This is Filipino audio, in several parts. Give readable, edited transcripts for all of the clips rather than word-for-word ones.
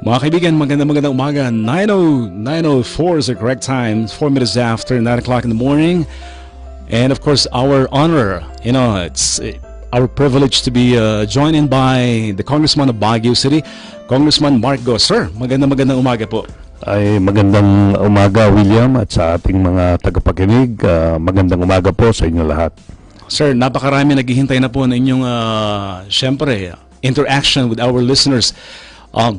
Mga kaibigan, magandang umaga. 9:04 is the correct time. 4 minutes after 9 o'clock in the morning. And of course, our honor, it's our privilege to be joined in by the Congressman of Baguio City, Congressman Mark Go. Sir, magandang umaga po. Ay magandang umaga, William, at sa ating mga tagapakinig. Magandang umaga po sa inyo lahat. Sir, napakarami naghihintay na po ng inyong, syempre, interaction with our listeners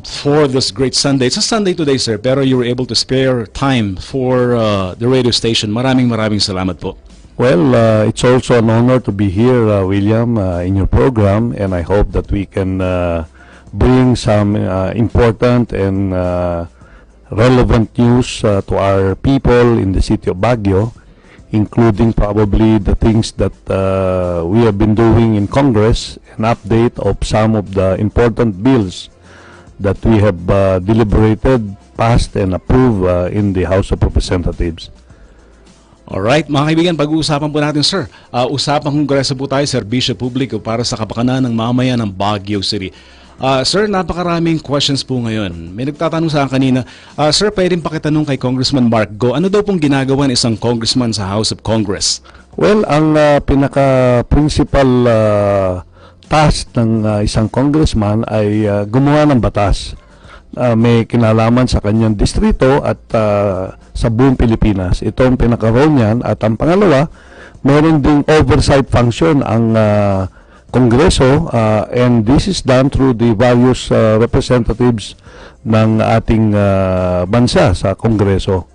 for this great Sunday. It's a Sunday today, sir, pero you were able to spare time for the radio station. Maraming salamat po. Well, it's also an honor to be here, William, in your program, and I hope that we can bring some important and relevant news to our people in the city of Baguio, including probably the things that we have been doing in Congress, an update of some of the important bills that we have deliberated, passed, and approved in the House of Representatives. Alright, mga kaibigan, pag-uusapan po natin, sir. Usapang Kongreso po tayo, serbisyo publiko para sa kapakanan ng mamamayan ng Baguio City. Sir, napakaraming questions po ngayon. May nagtatanong sa akin kanina, sir, pwedeng pakitanong kay Congressman Mark Go, ano daw pong ginagawa ng isang congressman sa House of Congress? Well, ang pinaka-principal task ng isang congressman ay gumawa ng batas. May kinalaman sa kanyang distrito at sa buong Pilipinas. Ito ang pinaka-role niyan. At ang pangalawa, meron ding oversight function ang Kongreso, and this is done through the various representatives ng ating bansa sa Kongreso.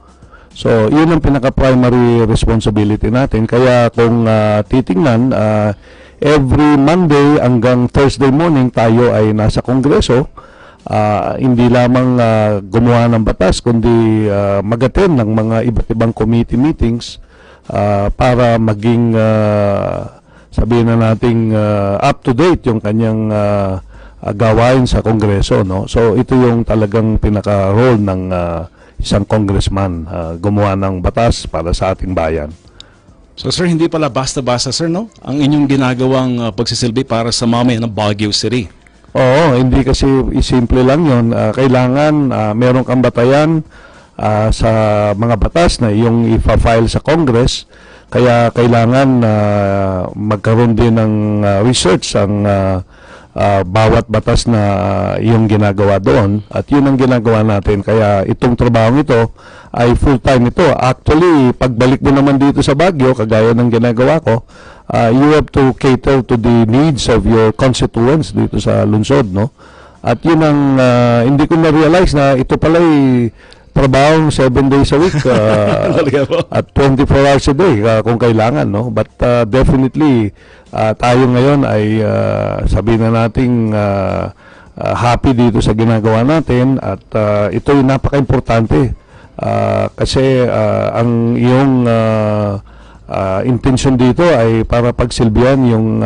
So, yun ang pinaka-primary responsibility natin. Kaya kung titingnan, every Monday hanggang Thursday morning tayo ay nasa Kongreso. Hindi lamang gumawa ng batas, kundi mag-attend ng mga iba't ibang committee meetings para maging sabihin na nating up to date yung kanyang gawain sa Kongreso, no? So ito yung talagang pinaka-role ng isang congressman, gumawa ng batas para sa ating bayan. So sir, hindi pala basta-basta, sir, no? Ang inyong ginagawang pagsisilbi para sa mamamayan ng Baguio City. Oo, hindi kasi simple lang yun. Kailangan meron kang batayan sa mga batas na yung ipa-file sa Congress. Kaya kailangan magkaroon din ng research ang bawat batas na yung ginagawa doon. At yun ang ginagawa natin. Kaya itong trabaho ito ay full-time ito. Actually, pagbalik mo naman dito sa Baguio, kagaya ng ginagawa ko, you have to cater to the needs of your constituents dito sa lungsod, no? At yun ang hindi ko na-realize na ito pala ay trabaho 7 days a week at 24 hours a day kung kailangan, no? But definitely tayo ngayon ay sabihin na nating happy dito sa ginagawa natin at ito yung napaka-importante kasi ang iyong intention dito ay para pagsilbihan yung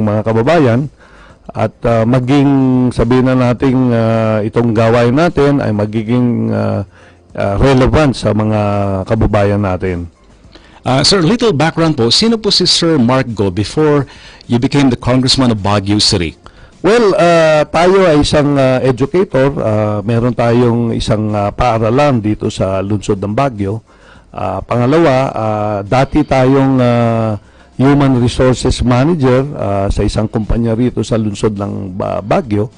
mga kababayan at maging sabihin na nating itong gawain natin ay magiging relevant sa mga kababayan natin. Sir, little background po. Sino po si Sir Mark Go before you became the Congressman of Baguio City? Well, tayo ay isang educator. Meron tayong isang paaralan dito sa lungsod ng Baguio. Pangalawa, dati tayong Human Resources Manager sa isang kumpanya rito sa lungsod ng Baguio.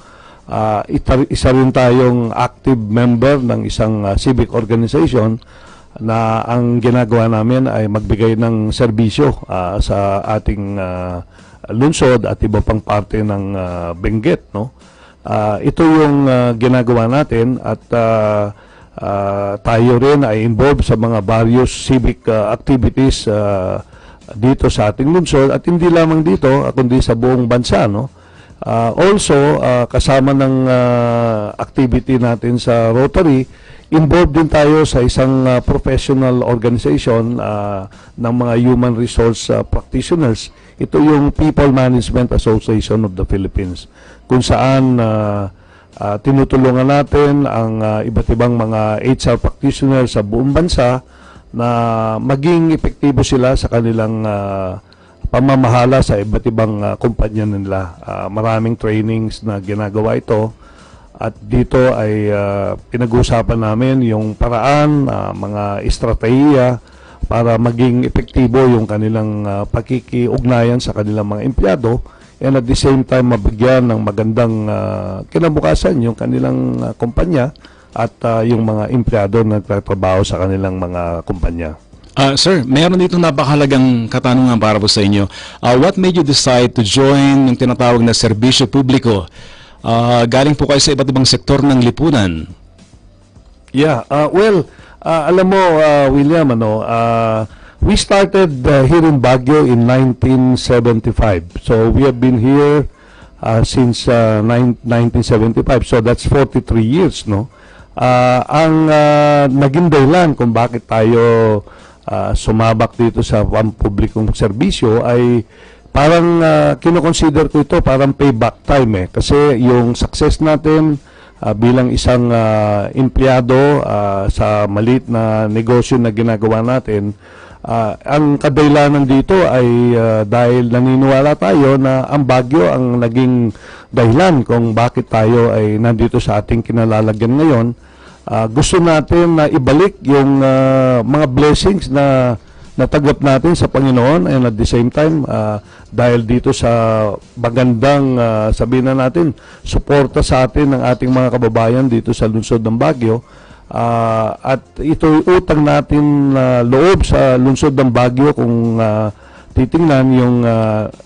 Isa rin tayong active member ng isang civic organization na ang ginagawa namin ay magbigay ng serbisyo sa ating lungsod at iba pang parte ng Benguet, no? Ito yung ginagawa natin at tayo rin ay involved sa mga various civic activities dito sa ating lungsod at hindi lamang dito kundi sa buong bansa, no? Also kasama ng activity natin sa Rotary, involved din tayo sa isang professional organization ng mga human resource practitioners. Ito yung People Management Association of the Philippines, kung saan tinutulungan natin ang iba't ibang mga HR practitioners sa buong bansa na maging epektibo sila sa kanilang pamamahala sa iba't ibang kumpanya nila. Maraming trainings na ginagawa ito At dito ay pinag-uusapan namin yung paraan, mga estratehiya para maging epektibo yung kanilang pakikiugnayan sa kanilang mga empleyado, and at the same time mabigyan ng magandang kinabukasan yung kanilang kumpanya at yung mga empleyado na nagtatrabaho sa kanilang mga kumpanya. Sir, meron dito napakahalagang katanungan para po sa inyo. What made you decide to join yung tinatawag na serbisyo publiko? Galing po kayo sa iba't ibang sektor ng lipunan. Yeah, alam mo, William, we started here in Baguio in 1975. So we have been here since 1975. So that's 43 years, no? Ang naging dahilan kung bakit tayo sumabak dito sa pampublikong serbisyo ay parang kinoconsider ko ito parang payback time kasi yung success natin bilang isang empleyado sa maliit na negosyo na ginagawa natin, ang kadahilanan dito ay dahil naniniwala tayo na ang Baguio ang naging dahilan kung bakit tayo ay nandito sa ating kinalalagyan ngayon. Gusto natin na ibalik yung mga blessings na natagap natin sa Panginoon, and at the same time dahil dito sa magandang sabihin na natin suporta sa atin ng ating mga kababayan dito sa lungsod ng Baguio, at ito'y utang natin loob sa lungsod ng Baguio kung titingnan yung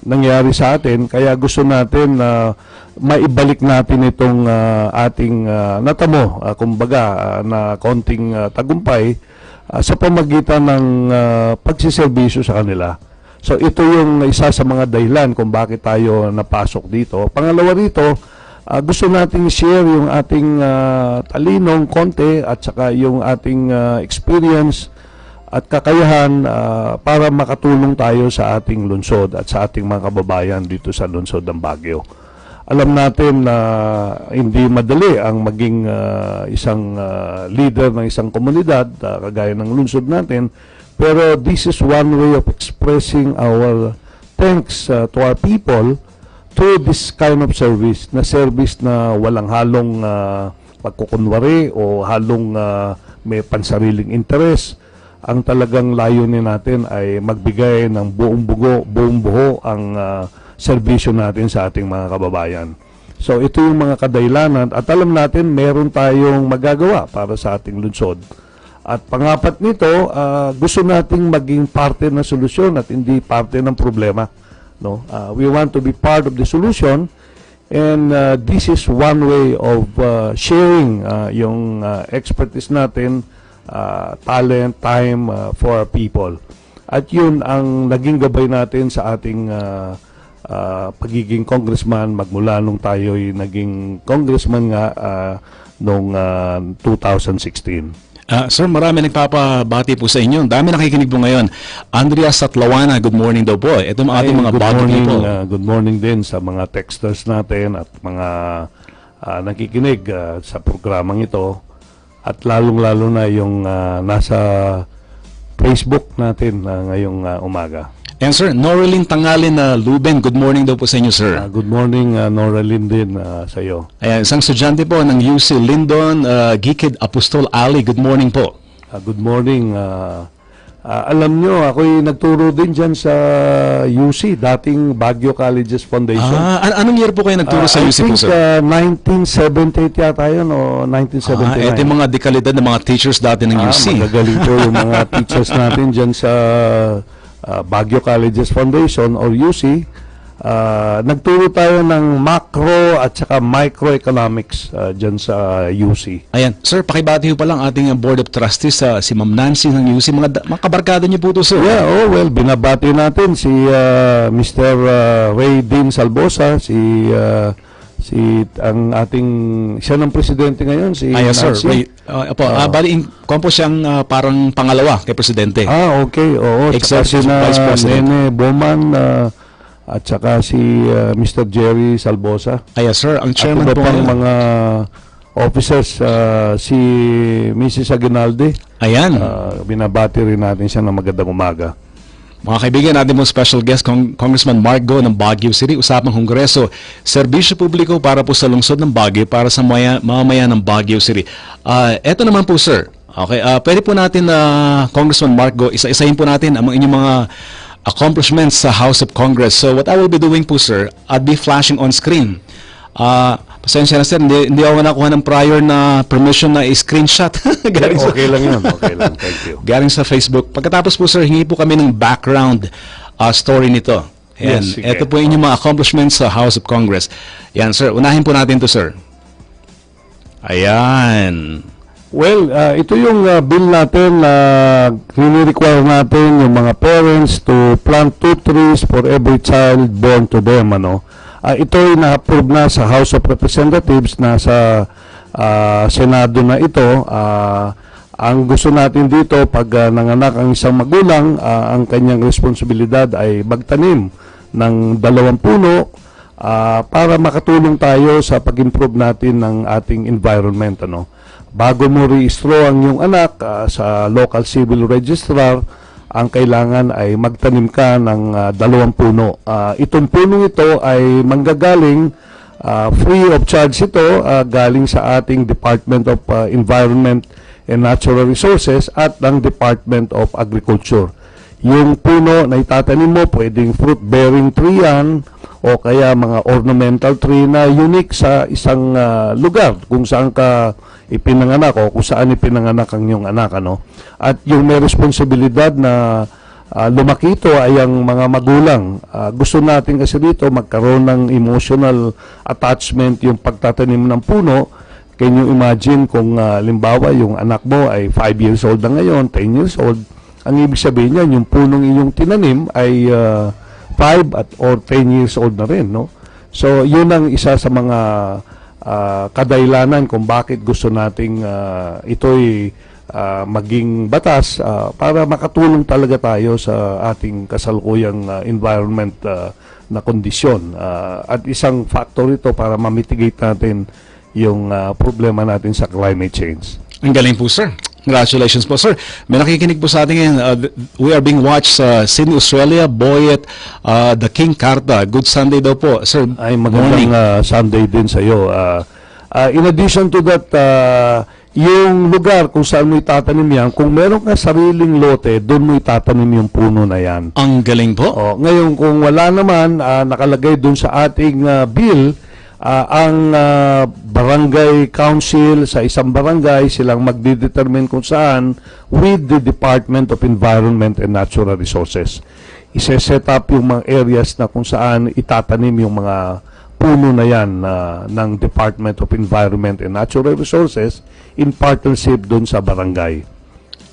nangyari sa atin, kaya gusto natin maibalik natin itong ating natamo, kumbaga na konting tagumpay sa pamagitan ng pagsiservisyo sa kanila. So ito yung isa sa mga dahilan kung bakit tayo napasok dito. Pangalawa rito, gusto nating share yung ating talinong konti at saka yung ating experience at kakayahan para makatulong tayo sa ating lungsod at sa ating mga kababayan dito sa lungsod ng Baguio. Alam natin na hindi madali ang maging isang leader ng isang komunidad kagaya ng lungsod natin, pero this is one way of expressing our thanks to our people through this kind of service na walang halong pagkukunwari o halong may pansariling interes. Ang talagang layunin natin ay magbigay ng buong buo ang serbisyo natin sa ating mga kababayan. So ito yung mga kadahilanan at alam natin meron tayong magagawa para sa ating lungsod. At pangapat nito, gusto nating maging parte ng solusyon at hindi parte ng problema. No? We want to be part of the solution, and this is one way of sharing yung expertise natin, talent, time for our people. At yun ang naging gabay natin sa ating pagiging congressman magmula nung tayo'y naging congressman nga noong 2016. Sir, marami nagpapabati po sa inyo. Dami nakikinig po ngayon. Andrea Satlawana, good morning daw po. Ito ang ating mga Baguio people. Good morning din sa mga texters natin at mga nakikinig sa programang ito. At lalong-lalo na yung nasa Facebook natin ngayong umaga. And sir, Noralyn Tangalin na Luben, good morning daw po sa inyo, sir. Good morning, Noralyn din sa iyo. Ayan, isang estudyante po ng UC Lindon, Gikid Apostol Ali, good morning po. Good morning. Alam nyo, ako'y nagturo din dyan sa UC, dating Baguio Colleges Foundation. Anong year po kayo nagturo sa UC po, sir? I think 1978 yata yun, o 1979. Ito yung mga dekalidad ng mga teachers dati ng UC. Magagaling po yung mga teachers natin dyan sa Baguio Colleges Foundation or UC. Nagturo tayo ng macro at saka microeconomics dyan sa UC. Ayan. Sir, pakibati po lang ating Board of Trustees, si Ma'am Nancy ng UC. Mga kabarkada niyo po ito, sir. Yeah, binabati natin si Mr. Ray Dean Salbosa, ang ating siya ng presidente ngayon, si sir. Nancy. Bali, kompo siyang parang pangalawa kay presidente. Okay. Oo. Executive Saka Vice President. Nene Bowman, at saka si Mr. Jerry Salbosa. Sir, ang chairman at po pang mga officers, si Mrs. Aguinalde. Ayan. Binabati rin natin siya ng magandang umaga. Mga kaibigan, natin mong special guest, Congressman Mark Go ng Baguio City, usapang Kongreso, serbisyo publiko para po sa lungsod ng Baguio, para sa mamamayan ng Baguio City. Eto naman po, sir. Okay, pwede po natin, Congressman Mark Go, isa-isahin po natin ang inyong mga accomplishments sa House of Congress. So what I will be doing po, sir, I'll be flashing on screen. Pasensya na, sir, hindi ako nakuha ng prior na permission na i-screenshot. Okay lang yun. Okay lang. Thank you. Galing sa Facebook. Pagkatapos po, sir, hingi po kami ng background story nito. Yan. Yes, sige. Ito po inyong mga accomplishments sa House of Congress. Yan, sir. Unahin po natin to, sir. Ayan. Well, ito yung bill natin na require natin yung mga parents to plant 2 trees for every child born to them, ano. Ito ay na-approve na sa House of Representatives na sa Senado na ito. Ang gusto natin dito, pag nanganak ang isang magulang, ang kanyang responsibilidad ay magtanim ng 2 puno para makatulong tayo sa pag-improve natin ng ating environment, ano. Bago mo rehistro ang iyong anak sa local civil registrar, ang kailangan ay magtanim ka ng 2 puno. Itong punong ito ay manggagaling, free of charge ito, galing sa ating Department of Environment and Natural Resources at ng Department of Agriculture. Yung puno na itatanim mo, pwedeng fruit-bearing tree yan, o kaya mga ornamental tree na unique sa isang lugar kung saan ka ipinanganak o kung saan ipinanganak ang iyong anak, ano. At yung may responsibilidad na lumaki ito ay ang mga magulang. Gusto natin kasi dito magkaroon ng emotional attachment yung pagtatanim ng puno. Can you imagine kung limbawa yung anak mo ay 5 years old na ngayon, 10 years old, ang ibig sabihin niyan, yung punong inyong tinanim ay 5 or 10 years old na rin, no? So, yun ang isa sa mga kadailanan kung bakit gusto nating ito'y maging batas para makatulong talaga tayo sa ating kasalukuyang environment na kondisyon. At isang factor ito para ma-mitigate natin yung problema natin sa climate change. Ang galing po, sir. Congratulations po, sir. May nakikinig po sa atin ngayon. We are being watched sa Sydney, Australia, Boyet, The King Carta. Good Sunday daw po, sir. Ay, magandang Sunday din sa iyo. In addition to that, yung lugar kung saan mo itatanim yan, kung meron ka sariling lote, doon mo itatanim yung puno na yan. Ang galing po. Ngayon, kung wala naman, nakalagay doon sa ating bill, ang barangay council sa isang barangay, silang magdidetermine kung saan with the Department of Environment and Natural Resources. Ise-set up yung mga areas na kung saan itatanim yung mga puno na yan ng Department of Environment and Natural Resources in partnership doon sa barangay.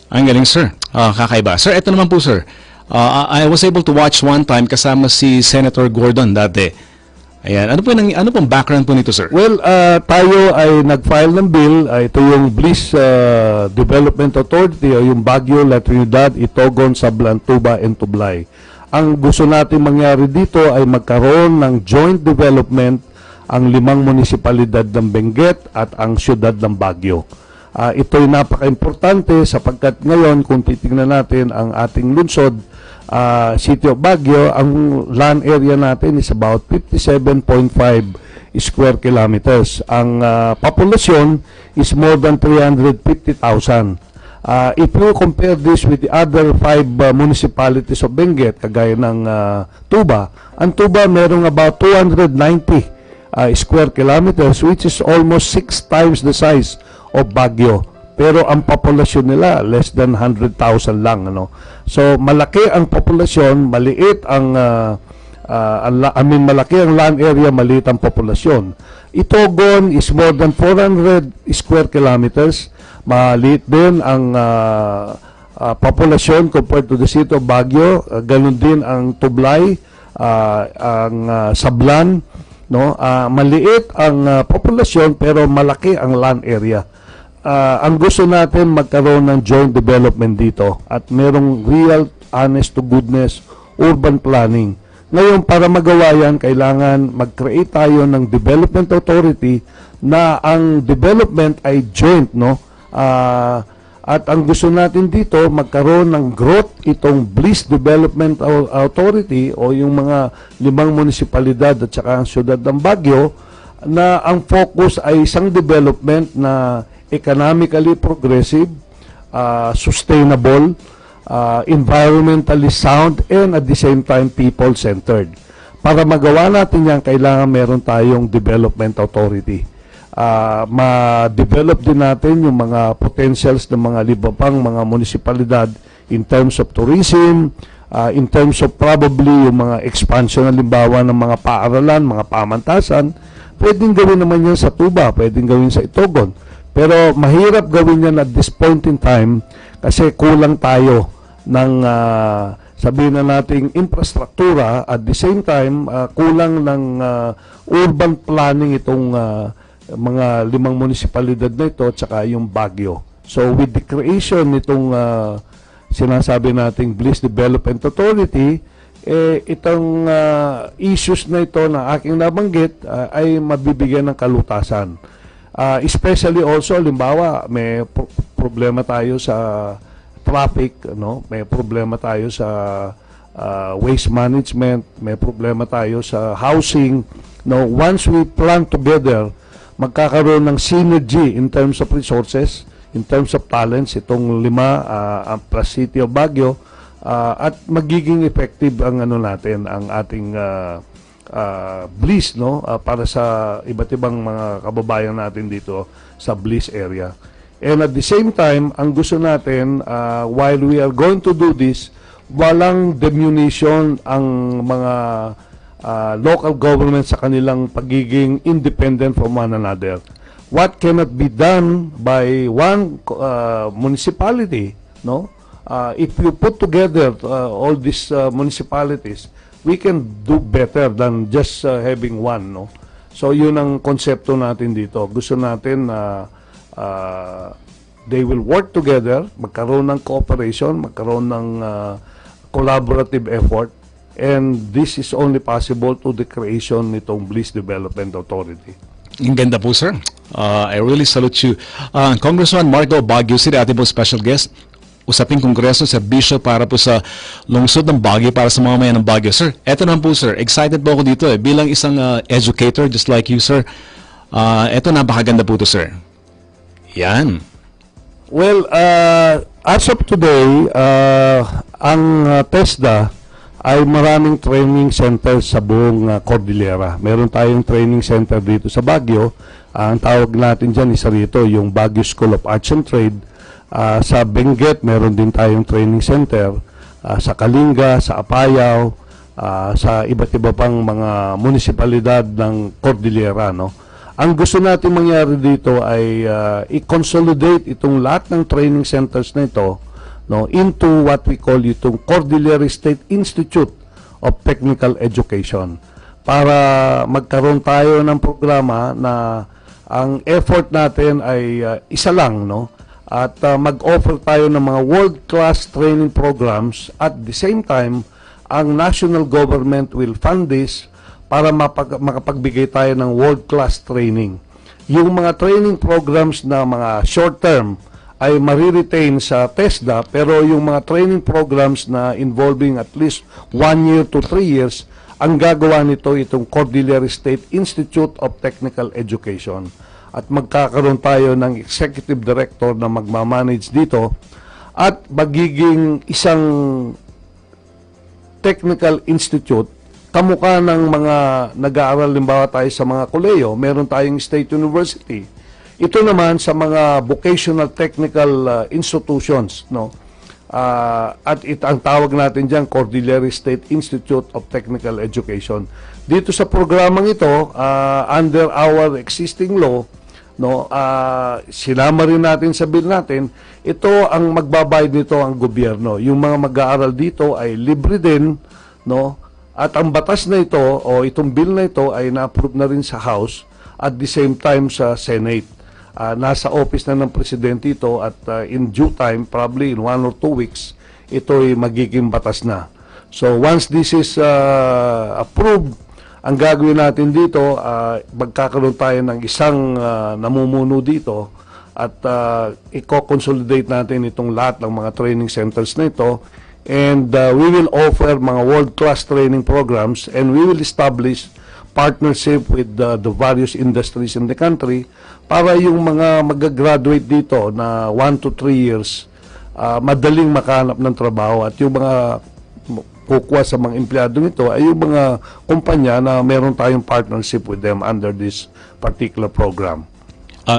Ang galing, sir. Kakaiba. Sir, ito naman po, sir. I was able to watch one time kasama si Senator Gordon dati. Ayan. Ano pong background po nito, sir? Well, tayo ay nag-file ng bill. Ito yung Bliss Development Authority o yung Baguio, La Trinidad, Itogon, Sablan, Tuba, and Tublay. Ang gusto natin mangyari dito ay magkaroon ng joint development ang 5 munisipalidad ng Benguet at ang siyudad ng Baguio. Ito ay napaka-importante sapagkat ngayon kung titingnan natin ang ating lungsod, City of Baguio, ang land area natin is about 57.5 square kilometers. Ang populasyon is more than 350,000. If you compare this with the other 5 municipalities of Benguet, kagaya ng Tuba, ang Tuba merong about 290 square kilometers, which is almost 6 times the size of Baguio. Pero ang populasyon nila less than 100,000 lang, ano. So malaki ang populasyon, maliit ang malaki ang land area, maliit ang populasyon. Itogon is more than 400 square kilometers. Maliit din ang populasyon compared to the city of Baguio. Ganun din ang Tublay, ang Sablan, no. Maliit ang populasyon pero malaki ang land area. Ang gusto natin magkaroon ng joint development dito at merong real, honest to goodness urban planning. Ngayon, para magawa yan, kailangan mag-create tayo ng development authority na ang development ay joint, no? At ang gusto natin dito, magkaroon ng growth itong Bliss Development Authority o yung mga 5 munisipalidad at saka ang siyudad ng Baguio, na ang focus ay isang development na economically progressive, sustainable, environmentally sound, and at the same time people-centered. Para magawa natin yan, kailangan meron tayong development authority. Ma-develop din natin yung mga potentials ng mga libabang mga munisipalidad in terms of tourism, in terms of probably yung mga expansion halimbawa ng mga paaralan, mga pamantasan. Pwedeng gawin naman yan sa Tuba, pwedeng gawin sa Itogon. Pero mahirap gawin yan at this point in time kasi kulang tayo ng sabihin na nating infrastruktura, at the same time kulang ng urban planning itong mga 5 munisipalidad na ito at saka yung Baguio. So with the creation nitong sinasabi nating Bliss Development Authority, itong issues na ito na aking nabanggit ay mabibigyan ng kalutasan. Especially also, halimbawa, may problema tayo sa traffic, no? May problema tayo sa waste management, may problema tayo sa housing. No, once we plan together, magkakaroon ng synergy in terms of resources, in terms of talents, itong 5 plus City of Baguio, at magiging effective ang natin, ang ating Bliss, no, para sa iba't ibang mga kababayan natin dito sa Bliss area. And at the same time, ang gusto natin, while we are going to do this, walang diminution ang mga local government sa kanilang pagiging independent from one another. What cannot be done by one municipality, no? If you put together all these municipalities, we can do better than just having one, no? So yun ang konsepto natin dito. Gusto natin na they will work together, magkaroon ng cooperation, magkaroon ng collaborative effort. And this is only possible to the creation nitong Bliss Development Authority. Ang ganda po, sir. I really salute you. Congressman Marco, Baguio City, ating po special guest. Usaping Kongreso, serbisyo para po sa lungsod ng Baguio, para sa mga mamayan ng Baguio. Sir, eto naman po, sir. Excited po ako dito bilang isang educator just like you, sir. Eto, napakaganda po to, sir. Yan. Well, as of today, ang TESDA ay maraming training center sa buong Cordillera. Meron tayong training center dito sa Baguio. Ang tawag natin dyan isa rito, yung Baguio School of Arts and Trade. Sa Benguet, meron din tayong training center. Sa Kalinga, sa Apayao, sa iba't iba pang mga munisipalidad ng Cordillera, no? Ang gusto natin mangyari dito ay i-consolidate itong lahat ng training centers na ito, no, into what we call itong Cordillera State Institute of Technical Education, para magkaroon tayo ng programa na ang effort natin ay isa lang, no, at mag-offer tayo ng mga world-class training programs. At the same time, ang national government will fund this para makapagbigay tayo ng world-class training. Yung mga training programs na mga short-term ay mariretain sa TESDA, pero yung mga training programs na involving at least 1 year to 3 years, ang gagawa nito itong Cordillera State Institute of Technical Education. At magkakaroon tayo ng executive director na magmamanage dito at magiging isang technical institute kamukha ng mga nag-aaral, limbawa tayo sa mga koleyo, meron tayong state university. Ito naman sa mga vocational technical institutions, no? At ang tawag natin diyan Cordillera State Institute of Technical Education. Dito sa programang ito, under our existing law, no, sinama rin natin sa bill natin, ito ang magbabayad nito ang gobyerno. Yung mga mag-aaral dito ay libre din, no? At ang batas na ito o itong bill na ito ay na-approve na rin sa House at the same time sa Senate. Nasa office na ng presidente ito at in due time, probably in 1 or 2 weeks, ito ay magiging batas na. So once this is approved, ang gagawin natin dito, magkakaroon tayo ng isang namumuno dito at i-consolidate natin itong lahat ng mga training centers na ito, and we will offer mga world-class training programs, and we will establish partnership with the various industries in the country para yung mga mag-graduate dito na 1 to 3 years madaling makahanap ng trabaho, at yung mga kukuha sa mga empleyado nito ay yung mga kumpanya na meron tayong partnership with them under this particular program.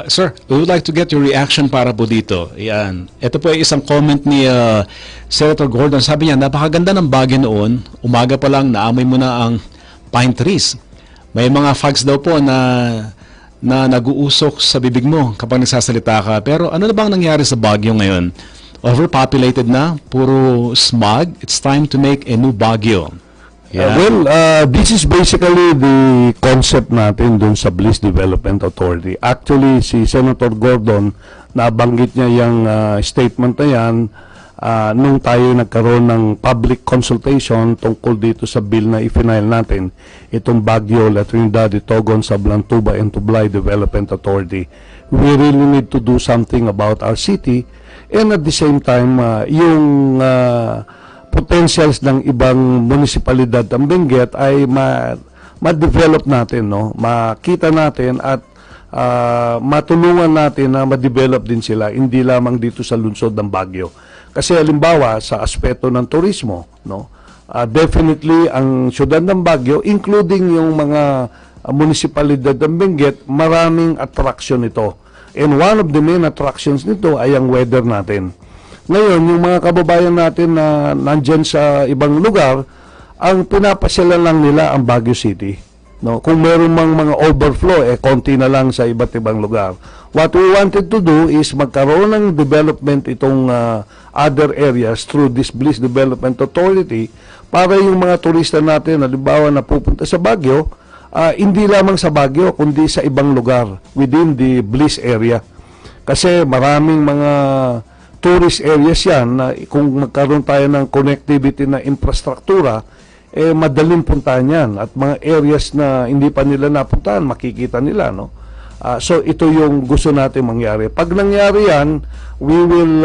Sir, we would like to get your reaction para po dito. Yan. Ito po ay isang comment ni Senator Gordon. Sabi niya, napakaganda ng Baguio noon. Umaga pa lang, naamoy mo na ang pine trees. May mga fogs daw po na nag-uusok sa bibig mo kapag nagsasalita ka. Pero ano na bang nangyari sa Baguio ngayon? Overpopulated na? Puro smog? It's time to make a new Baguio. Yeah. This is basically the concept natin dun sa Bliss Development Authority. Actually, si Senator Gordon, nabanggit niya yung statement na yan nung tayo nagkaroon ng public consultation tungkol dito sa bill na i-file natin, itong Baguio, La Trinidad, Itogon, Sablantuba, and Tublay Development Authority. We really need to do something about our city, and at the same time, yung potentials ng ibang munisipalidad ng Benguet ay ma-develop natin, no? Makita natin at matulungan natin na ma-develop din sila, hindi lamang dito sa lungsod ng Baguio. Kasi halimbawa sa aspeto ng turismo, no? Definitely ang syudad ng Baguio, including yung mga munisipalidad ng Benguet, maraming attraction ito. And one of the main attractions nito ay ang weather natin. Ngayon, yung mga kababayan natin na nandyan sa ibang lugar, ang pinapasyalan lang nila ang Baguio City. No? Kung meron mang mga overflow, konti na lang sa iba't ibang lugar. What we wanted to do is magkaroon ng development itong other areas through this Bliss Development Authority para yung mga turista natin, halimbawa na pupunta sa Baguio, hindi lamang sa Baguio, kundi sa ibang lugar within the Bliss area. Kasi maraming mga tourist areas yan na kung magkaroon tayo ng connectivity na infrastruktura, madaling puntahan yan. At mga areas na hindi pa nila napuntahan, makikita nila, no? So ito yung gusto natin mangyari. Pag nangyari yan, we will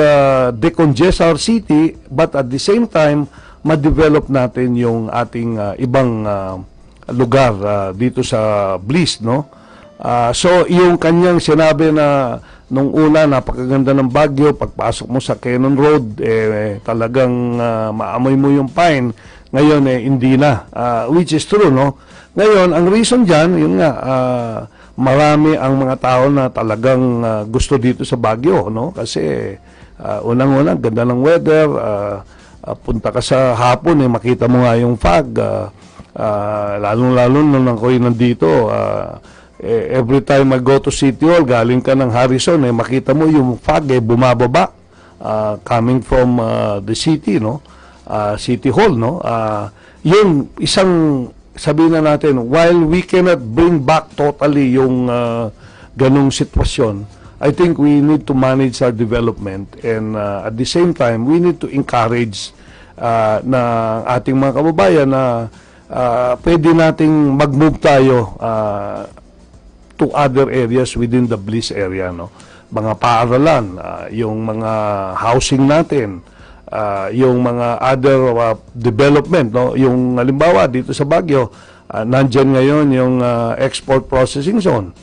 decongest our city, but at the same time, ma-develop natin yung ating ibang lugar dito sa Bliss, no? So yung kanyang sinabi na nung una, napakaganda ng Baguio, pagpasok mo sa Cannon Road, talagang maamoy mo yung pine. Ngayon, hindi na, which is true, no? Ngayon, ang reason dyan, yun nga, marami ang mga tao na talagang gusto dito sa Baguio, no? Kasi, unang-unang, ganda ng weather, punta ka sa hapon, makita mo nga yung fog, lalong-lalo nung ako'y nandito, every time I go to City Hall, galing ka ng Harrison, makita mo yung fog bumababa coming from the city, no? City Hall, no? Yung isang, sabihin na natin, while we cannot bring back totally yung ganong sitwasyon, I think we need to manage our development, and at the same time, we need to encourage na ating mga kababayan na pwede nating mag-move tayo to other areas within the Bliss area, no? Mga paaralan, yung mga housing natin, yung mga other development, no? Yung halimbawa dito sa Baguio, nandyan ngayon yung export processing zone.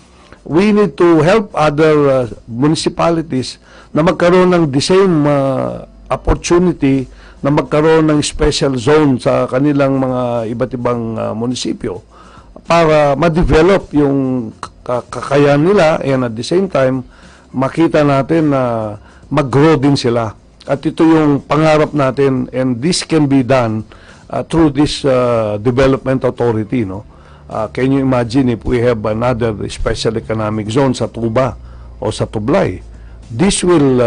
We need to help other municipalities na magkaroon ng the same opportunity na magkaroon ng special zone sa kanilang mga iba't ibang munisipyo para ma-develop yung kakayahan nila, and at the same time makita natin na mag-grow din sila. At ito yung pangarap natin, and this can be done through this development authority, no? Can you imagine if we have another special economic zone sa Tuba o sa Tublay? This will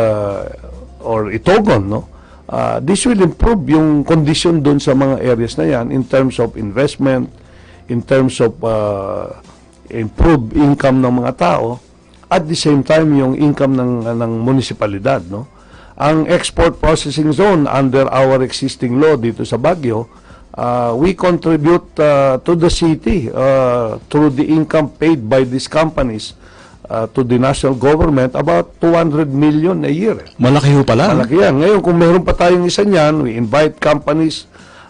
or Itogon, no? This will improve yung condition dun sa mga areas na yan in terms of investment, in terms of improve income ng mga tao, at the same time yung income ng munisipalidad, no? Ang export processing zone under our existing law dito sa Baguio, we contribute to the city through the income paid by these companies to the national government about 200 million a year. Malaki ho pala. Malaki yan. Ngayon, kung meron pa tayong isa niyan, we invite companies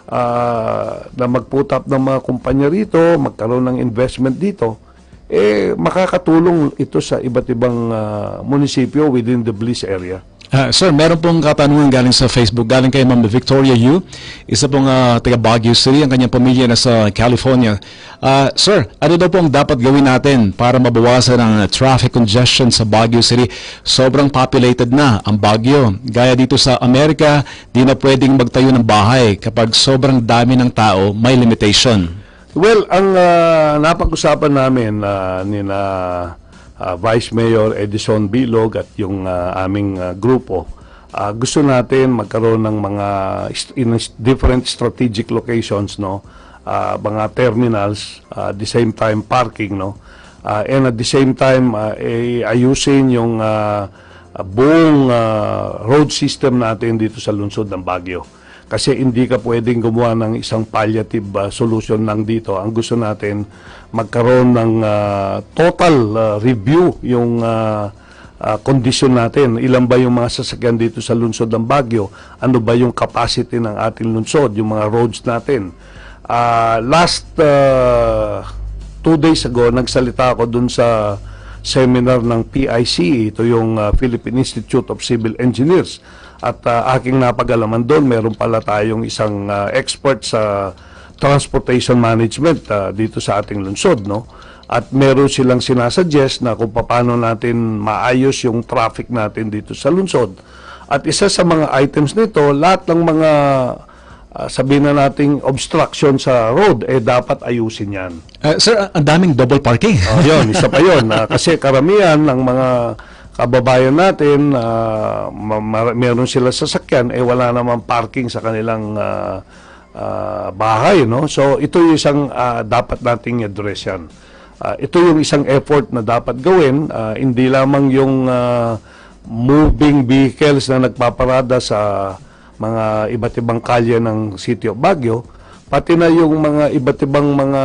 na mag-put up ng mga kumpanya rito, magkaroon ng investment dito, makakatulong ito sa iba't ibang munisipyo within the Bliss area. Sir, meron pong katanungan galing sa Facebook, galing kay Ma'am Victoria Yu, isa pong taga Baguio City, ang kanyang pamilya na sa California. Sir, ano daw pong dapat gawin natin para mabawasan ang traffic congestion sa Baguio City? Sobrang populated na ang Baguio. Gaya dito sa Amerika, di na pwedeng magtayo ng bahay. Kapag sobrang dami ng tao, may limitation. Well, ang napag-usapan namin ni Vice Mayor Edison Bilog at yung aming grupo, gusto natin magkaroon ng mga in different strategic locations, no, mga terminals, the same time parking, no, and at the same time ayusin yung buong road system natin dito sa lungsod ng Baguio. Kasi hindi ka pwedeng gumawa ng isang palliative solution lang dito. Ang gusto natin, magkaroon ng total review yung kondisyon natin. Ilan ba yung mga sasakyan dito sa lungsod ng Baguio? Ano ba yung capacity ng ating lungsod, yung mga roads natin? Last 2 days ago, nagsalita ako dun sa seminar ng PIC, ito yung Philippine Institute of Civil Engineers. At aking napag-alaman doon, meron pala tayong isang expert sa transportation management dito sa ating lungsod, no? At meron silang sinasuggest na kung paano natin maayos yung traffic natin dito sa lungsod. At isa sa mga items nito, lahat ng mga sabihin na nating obstruction sa road, dapat ayusin yan. Sir, ang daming double parking. Yun, isa pa yun. Kasi karamihan ng mga kababayan natin, meron sila sasakyan, wala namang parking sa kanilang bahay, no? So, ito yung isang dapat nating address yan. Ito yung isang effort na dapat gawin, hindi lamang yung moving vehicles na nagpaparada sa mga iba't ibang kalye ng City of Baguio, pati na yung mga iba't ibang mga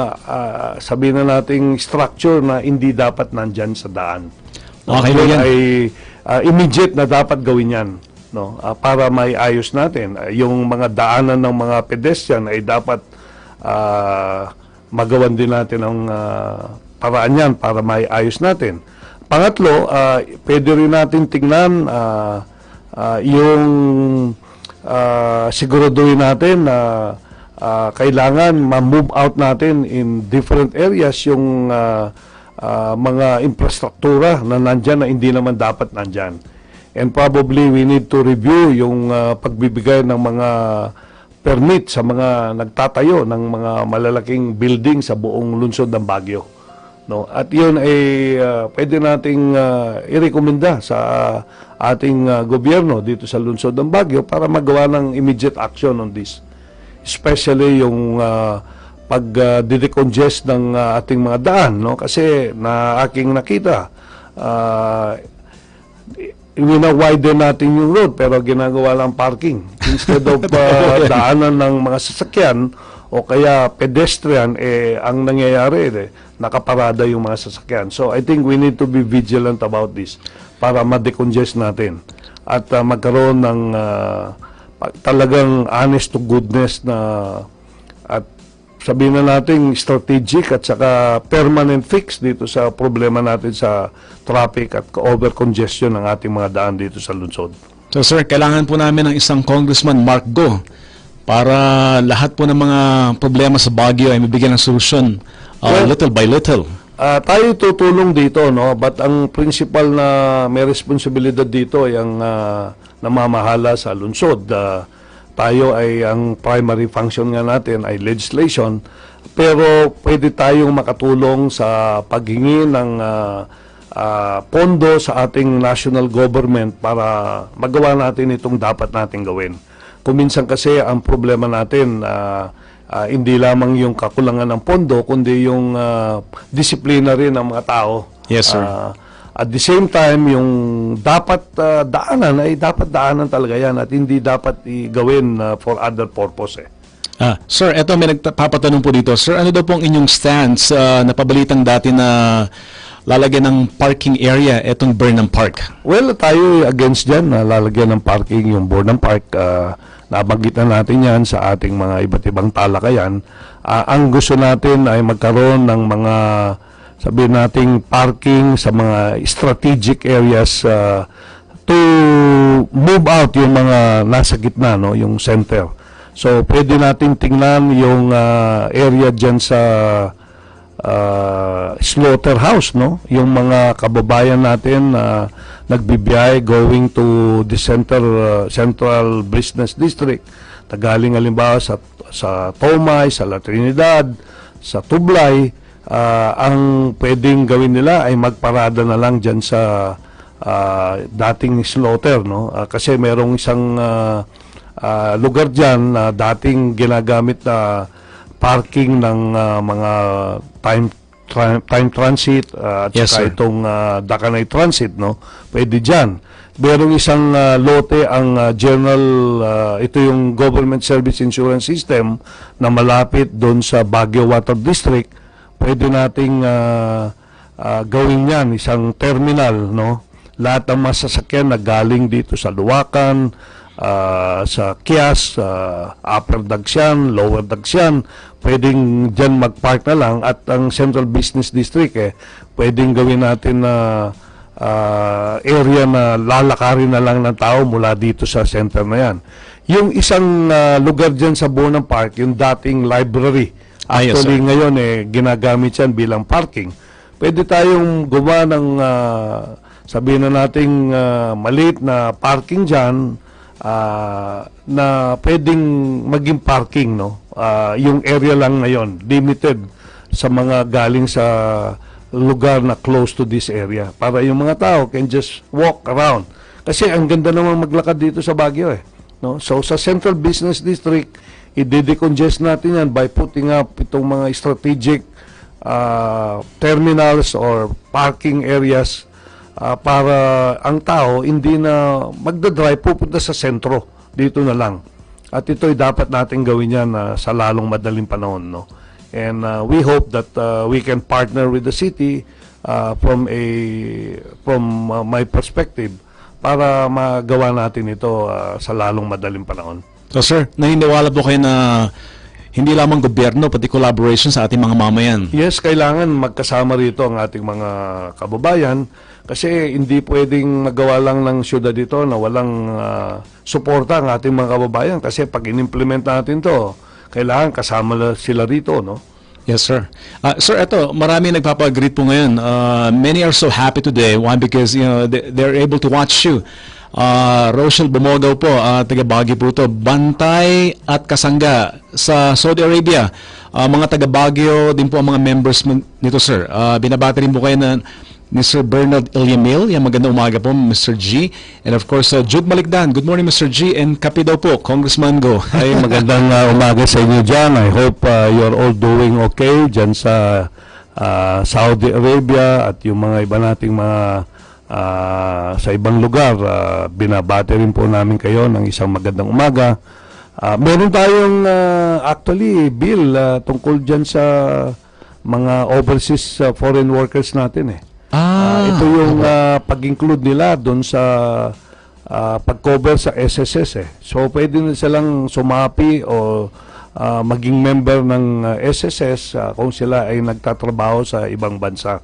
sabihin na nating structure na hindi dapat nandyan sa daan. Okay, yun ay immediate na dapat gawin yan, no? Para may ayos natin. Yung mga daanan ng mga pedestrian ay dapat magawan din natin ang paraan yan para may ayos natin. Pangatlo, pwede rin natin tingnan yung siguraduhin natin na kailangan ma-move out natin in different areas yung mga infrastruktura na nandyan na hindi naman dapat nandyan. And probably we need to review yung pagbibigay ng mga permit sa mga nagtatayo ng mga malalaking building sa buong lungsod ng Baguio. No? At yun ay pwede nating irekomenda sa ating gobyerno dito sa lungsod ng Baguio para magawa ng immediate action on this. Especially yung pag-decongest ng ating mga daan, no? Kasi na aking nakita, wina-widen natin yung road pero ginagawa lang parking. Instead of daanan ng mga sasakyan o kaya pedestrian, ang nangyayari, nakaparada yung mga sasakyan. So I think we need to be vigilant about this para ma-decongest natin at magkaroon ng talagang honest to goodness na at sabihin na natin strategic at saka permanent fix dito sa problema natin sa traffic at over-congestion ng ating mga daan dito sa lungsod. So sir, kailangan po namin ng isang Congressman Mark Go para lahat po ng mga problema sa Baguio ay mabigyan ng solusyon little by little. Tayo tutulong dito, no? But ang principal na may responsibilidad dito ay ang namamahala sa lungsod. Tayo ay ang primary function nga natin ay legislation, pero pwede tayong makatulong sa paghingi ng pondo sa ating national government para magawa natin itong dapat natin gawin. Kuminsan kasi ang problema natin hindi lamang yung kakulangan ng pondo, kundi yung disiplina rin ng mga tao. Yes, sir. At the same time, yung dapat daanan ay dapat daanan talaga yan at hindi dapat gawin for other purpose. Sir, eto may nagpapatanong po dito. Sir, ano daw pong inyong stance na pabalitang dati na lalagyan ng parking area itong Burnham Park? Well, tayo against dyan na lalagyan ng parking yung Burnham Park. Nabanggit na natin yan sa ating mga iba't ibang talakayan. Ang gusto natin ay magkaroon ng mga, sabihin nating parking sa mga strategic areas to move out yung mga nasa gitna, no, yung center. So, pwede natin tingnan yung area dyan sa slaughterhouse, no? Yung mga kababayan natin na nagbibiyay going to the central business district. Tagaling halimbawa sa Tomay, sa La Trinidad, sa Tublay, ang pwedeng gawin nila ay magparada na lang dyan sa dating slaughter, no? Kasi merong isang lugar dyan na dating ginagamit na parking ng mga time transit at Yes, saka sir. itong Dakanay Transit, no? Pwede dyan. Merong isang lote ang ito yung Government Service Insurance System na malapit doon sa Baguio Water District. Pwede nating gawin yan, isang terminal, no? Lahat ng masasakyan na galing dito sa Luwakan, sa Kias, Upper Dagsyan, Lower Dagsyan, pwedeng dyan mag-park na lang. At ang Central Business District, pwedeng gawin natin na area na lalakarin na lang ng tao mula dito sa center na yan. Yung isang lugar dyan sa Burnham Park, yung dating library, Yes, actually sir. ngayon ginagamit yan bilang parking. Pwede tayong gumawa ng sabihin na nating maliit na parking dyan na pwedeng maging parking, no? Yung area lang na yon, limited sa mga galing sa lugar na close to this area para yung mga tao can just walk around. Kasi ang ganda naman maglakad dito sa Baguio, no? So sa Central Business District, i-decongest natin yan by putting up itong mga strategic terminals or parking areas para ang tao hindi na magdadrive pupunta sa sentro, dito na lang. At ito'y dapat natin gawin yan sa lalong madaling panahon, no? And we hope that we can partner with the city from my perspective para magawa natin ito sa lalong madaling panahon. So sir, naniniwala po kayo na hindi lamang gobyerno, pati collaboration sa ating mga mamayan? Yes, kailangan magkasama rito ang ating mga kababayan kasi hindi pwedeng magawa lang ng syudad dito na walang suporta ang ating mga kababayan kasi pag in-implement natin to, kailangan kasama sila rito, no? Yes, sir. Sir, ito, marami nagpapag-greet po ngayon. Many are so happy today. One, because they're able to watch you. Rochelle Bumogaw po, taga Baguio po to. Bantay at Kasangga sa Saudi Arabia. Mga taga Baguio din po ang mga members nito, sir. Binabati rin po kayo na ni Sir Bernard Ilyamil. Yan, magandang umaga po, Mr. G. And of course, Jude Malikdan. Good morning, Mr. G. And kape daw po, Congressman Go. Ay, magandang umaga sa inyo dyan. I hope you're all doing okay dyan sa Saudi Arabia at yung mga iba nating mga sa ibang lugar. Binabati rin po namin kayo ng isang magandang umaga. Meron tayong actually bill tungkol dyan sa mga overseas foreign workers natin ito yung pag-include nila doon sa pag-cover sa SSS So pwede na silang sumapi o maging member ng SSS kung sila ay nagtatrabaho sa ibang bansa.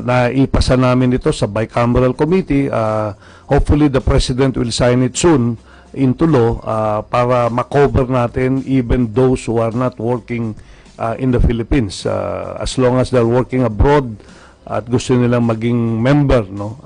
Naipasa namin ito sa bicameral committee. Hopefully the President will sign it soon into law para makover natin even those who are not working in the Philippines. As long as they're working abroad at gusto nilang maging member, no,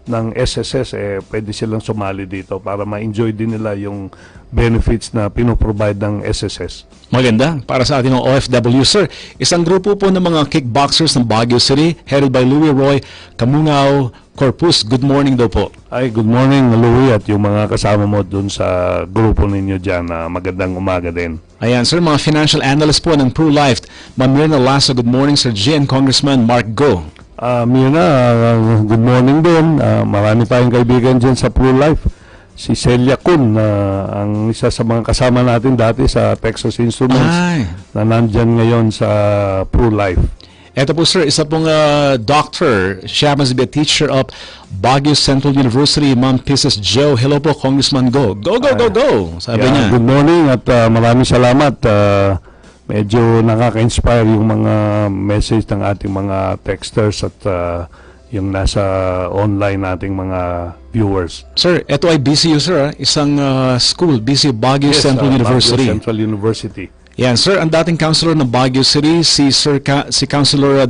ng SSS, pwede silang sumali dito para ma-enjoy din nila yung benefits na pinoprovide ng SSS. Maganda. Para sa ating mga OFW, sir, isang grupo po ng mga kickboxers ng Baguio City, headed by Louie Roy Camunao Corpus. Good morning daw po. Ay, good morning, Louie, at yung mga kasama mo dun sa grupo ninyo dyan. Magandang umaga din. Ayan, sir, mga financial analyst po ng ProLife. Ma'am Mirna Lasso, good morning, Sir G. And Congressman Mark Go. Mirna, good morning din. Marami tayong kaibigan dyan sa ProLife. Si Celia Kun, ang isa sa mga kasama natin dati sa Texas Instruments na nandyan ngayon sa ProLife. Ito po sir, isa pong doctor. Siya must be a teacher of Baguio Central University, Ma'am Pieces Joe. Hello po, Congressman Go. Go, go, go, go! Sabi niya. Good morning at maraming salamat. Medyo nakaka-inspire yung mga message ng ating mga texters at yung nasa online nating mga viewers. Sir, ito ay BCU sir, isang school, BCU Baguio Central University. Baguio Central University. Yan, sir, ang dating councilor ng Baguio City, si Councilor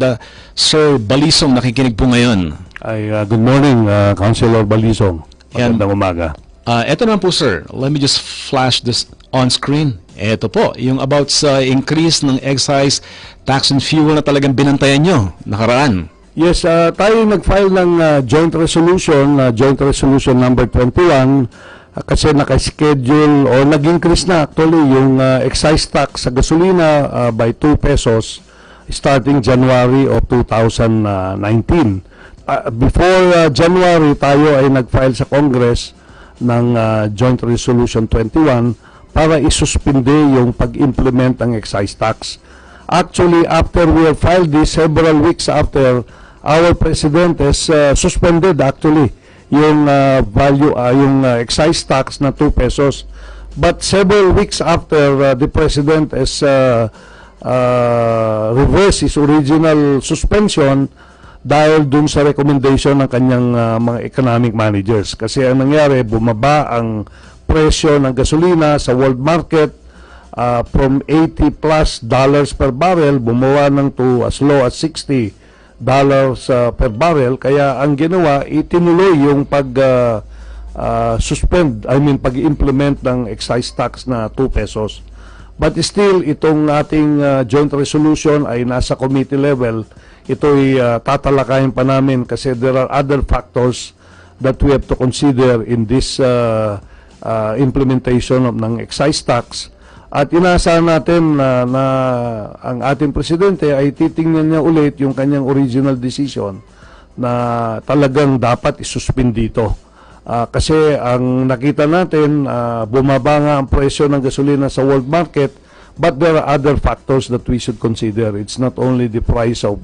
Sir Balisong, nakikinig po ngayon. Good morning, Councilor Balisong. Yan. Magandang umaga. Ito naman po, sir. Let me just flash this on screen. Ito po, yung about sa increase ng excise, tax and fuel na talagang binantayan nyo, nakaraan. Yes, tayo nag-file ng joint resolution number 21, kasi naka-schedule o nag-increase na actually yung excise tax sa gasolina by 2 pesos starting January of 2019. Before January, tayo ay nag-file sa Congress ng Joint Resolution 21 para isuspinde yung pag-implement ng excise tax. Actually, after we have filed this, several weeks after, our President has suspended actually yung yung excise tax na 2 pesos. But several weeks after, the President has reversed his original suspension dahil dun sa recommendation ng kanyang mga economic managers. Kasi ang nangyari, bumaba ang presyo ng gasolina sa world market from $80+ per barrel, bumaba ng to as low as $60 per barrel. Kaya ang ginawa, itinuloy yung pag-implement ng excise tax na 2 pesos. But still, itong ating joint resolution ay nasa committee level. Ito'y tatalakayin pa namin kasi there are other factors that we have to consider in this implementation ng excise tax. At inaasahan natin na ang ating presidente ay titingnan niya ulit yung kanyang original decision na talagang dapat isuspend dito. Kasi ang nakita natin, bumaba nga ang presyo ng gasolina sa world market, but there are other factors that we should consider. It's not only the price of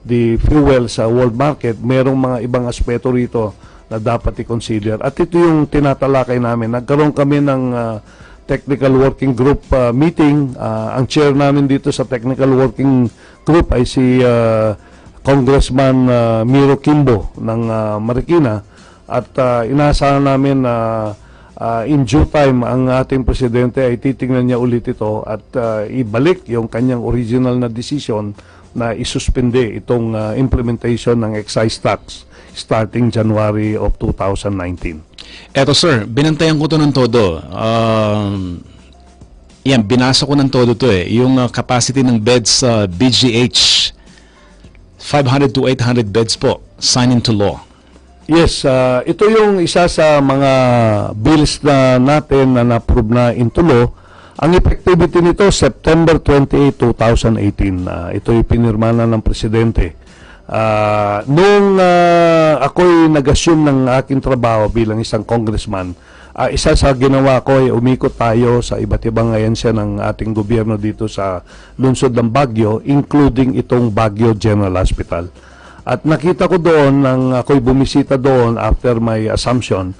the fuel sa world market, merong mga ibang aspeto rito na dapat i-consider. At ito yung tinatalakay namin. Nagkaroon kami ng technical working group meeting. Ang chair namin dito sa technical working group ay si Congressman Miro Kimbo ng Marikina. At inaasahan namin na in due time ang ating presidente ay titingnan niya ulit ito at ibalik yung kanyang original na decision na isuspende itong implementation ng excise tax starting January of 2019. Eto sir, binantayan ko to ng todo. Yan, binasa ko ng todo to eh. Yung capacity ng beds sa BGH, 500 to 800 beds po, sign into law. Yes, ito yung isa sa mga bills na natin na na-approve na into law. Ang effectivity nito, September 28, 2018. Ito yung pinirma na ng Presidente. Nung ako'y nag-assume ng aking trabaho bilang isang congressman, isa sa ginawa ko ay umikot tayo sa iba't ibang ahensya ng ating gobyerno dito sa lungsod ng Baguio, including itong Baguio General Hospital. At nakita ko doon, nang ako'y bumisita doon after my assumption,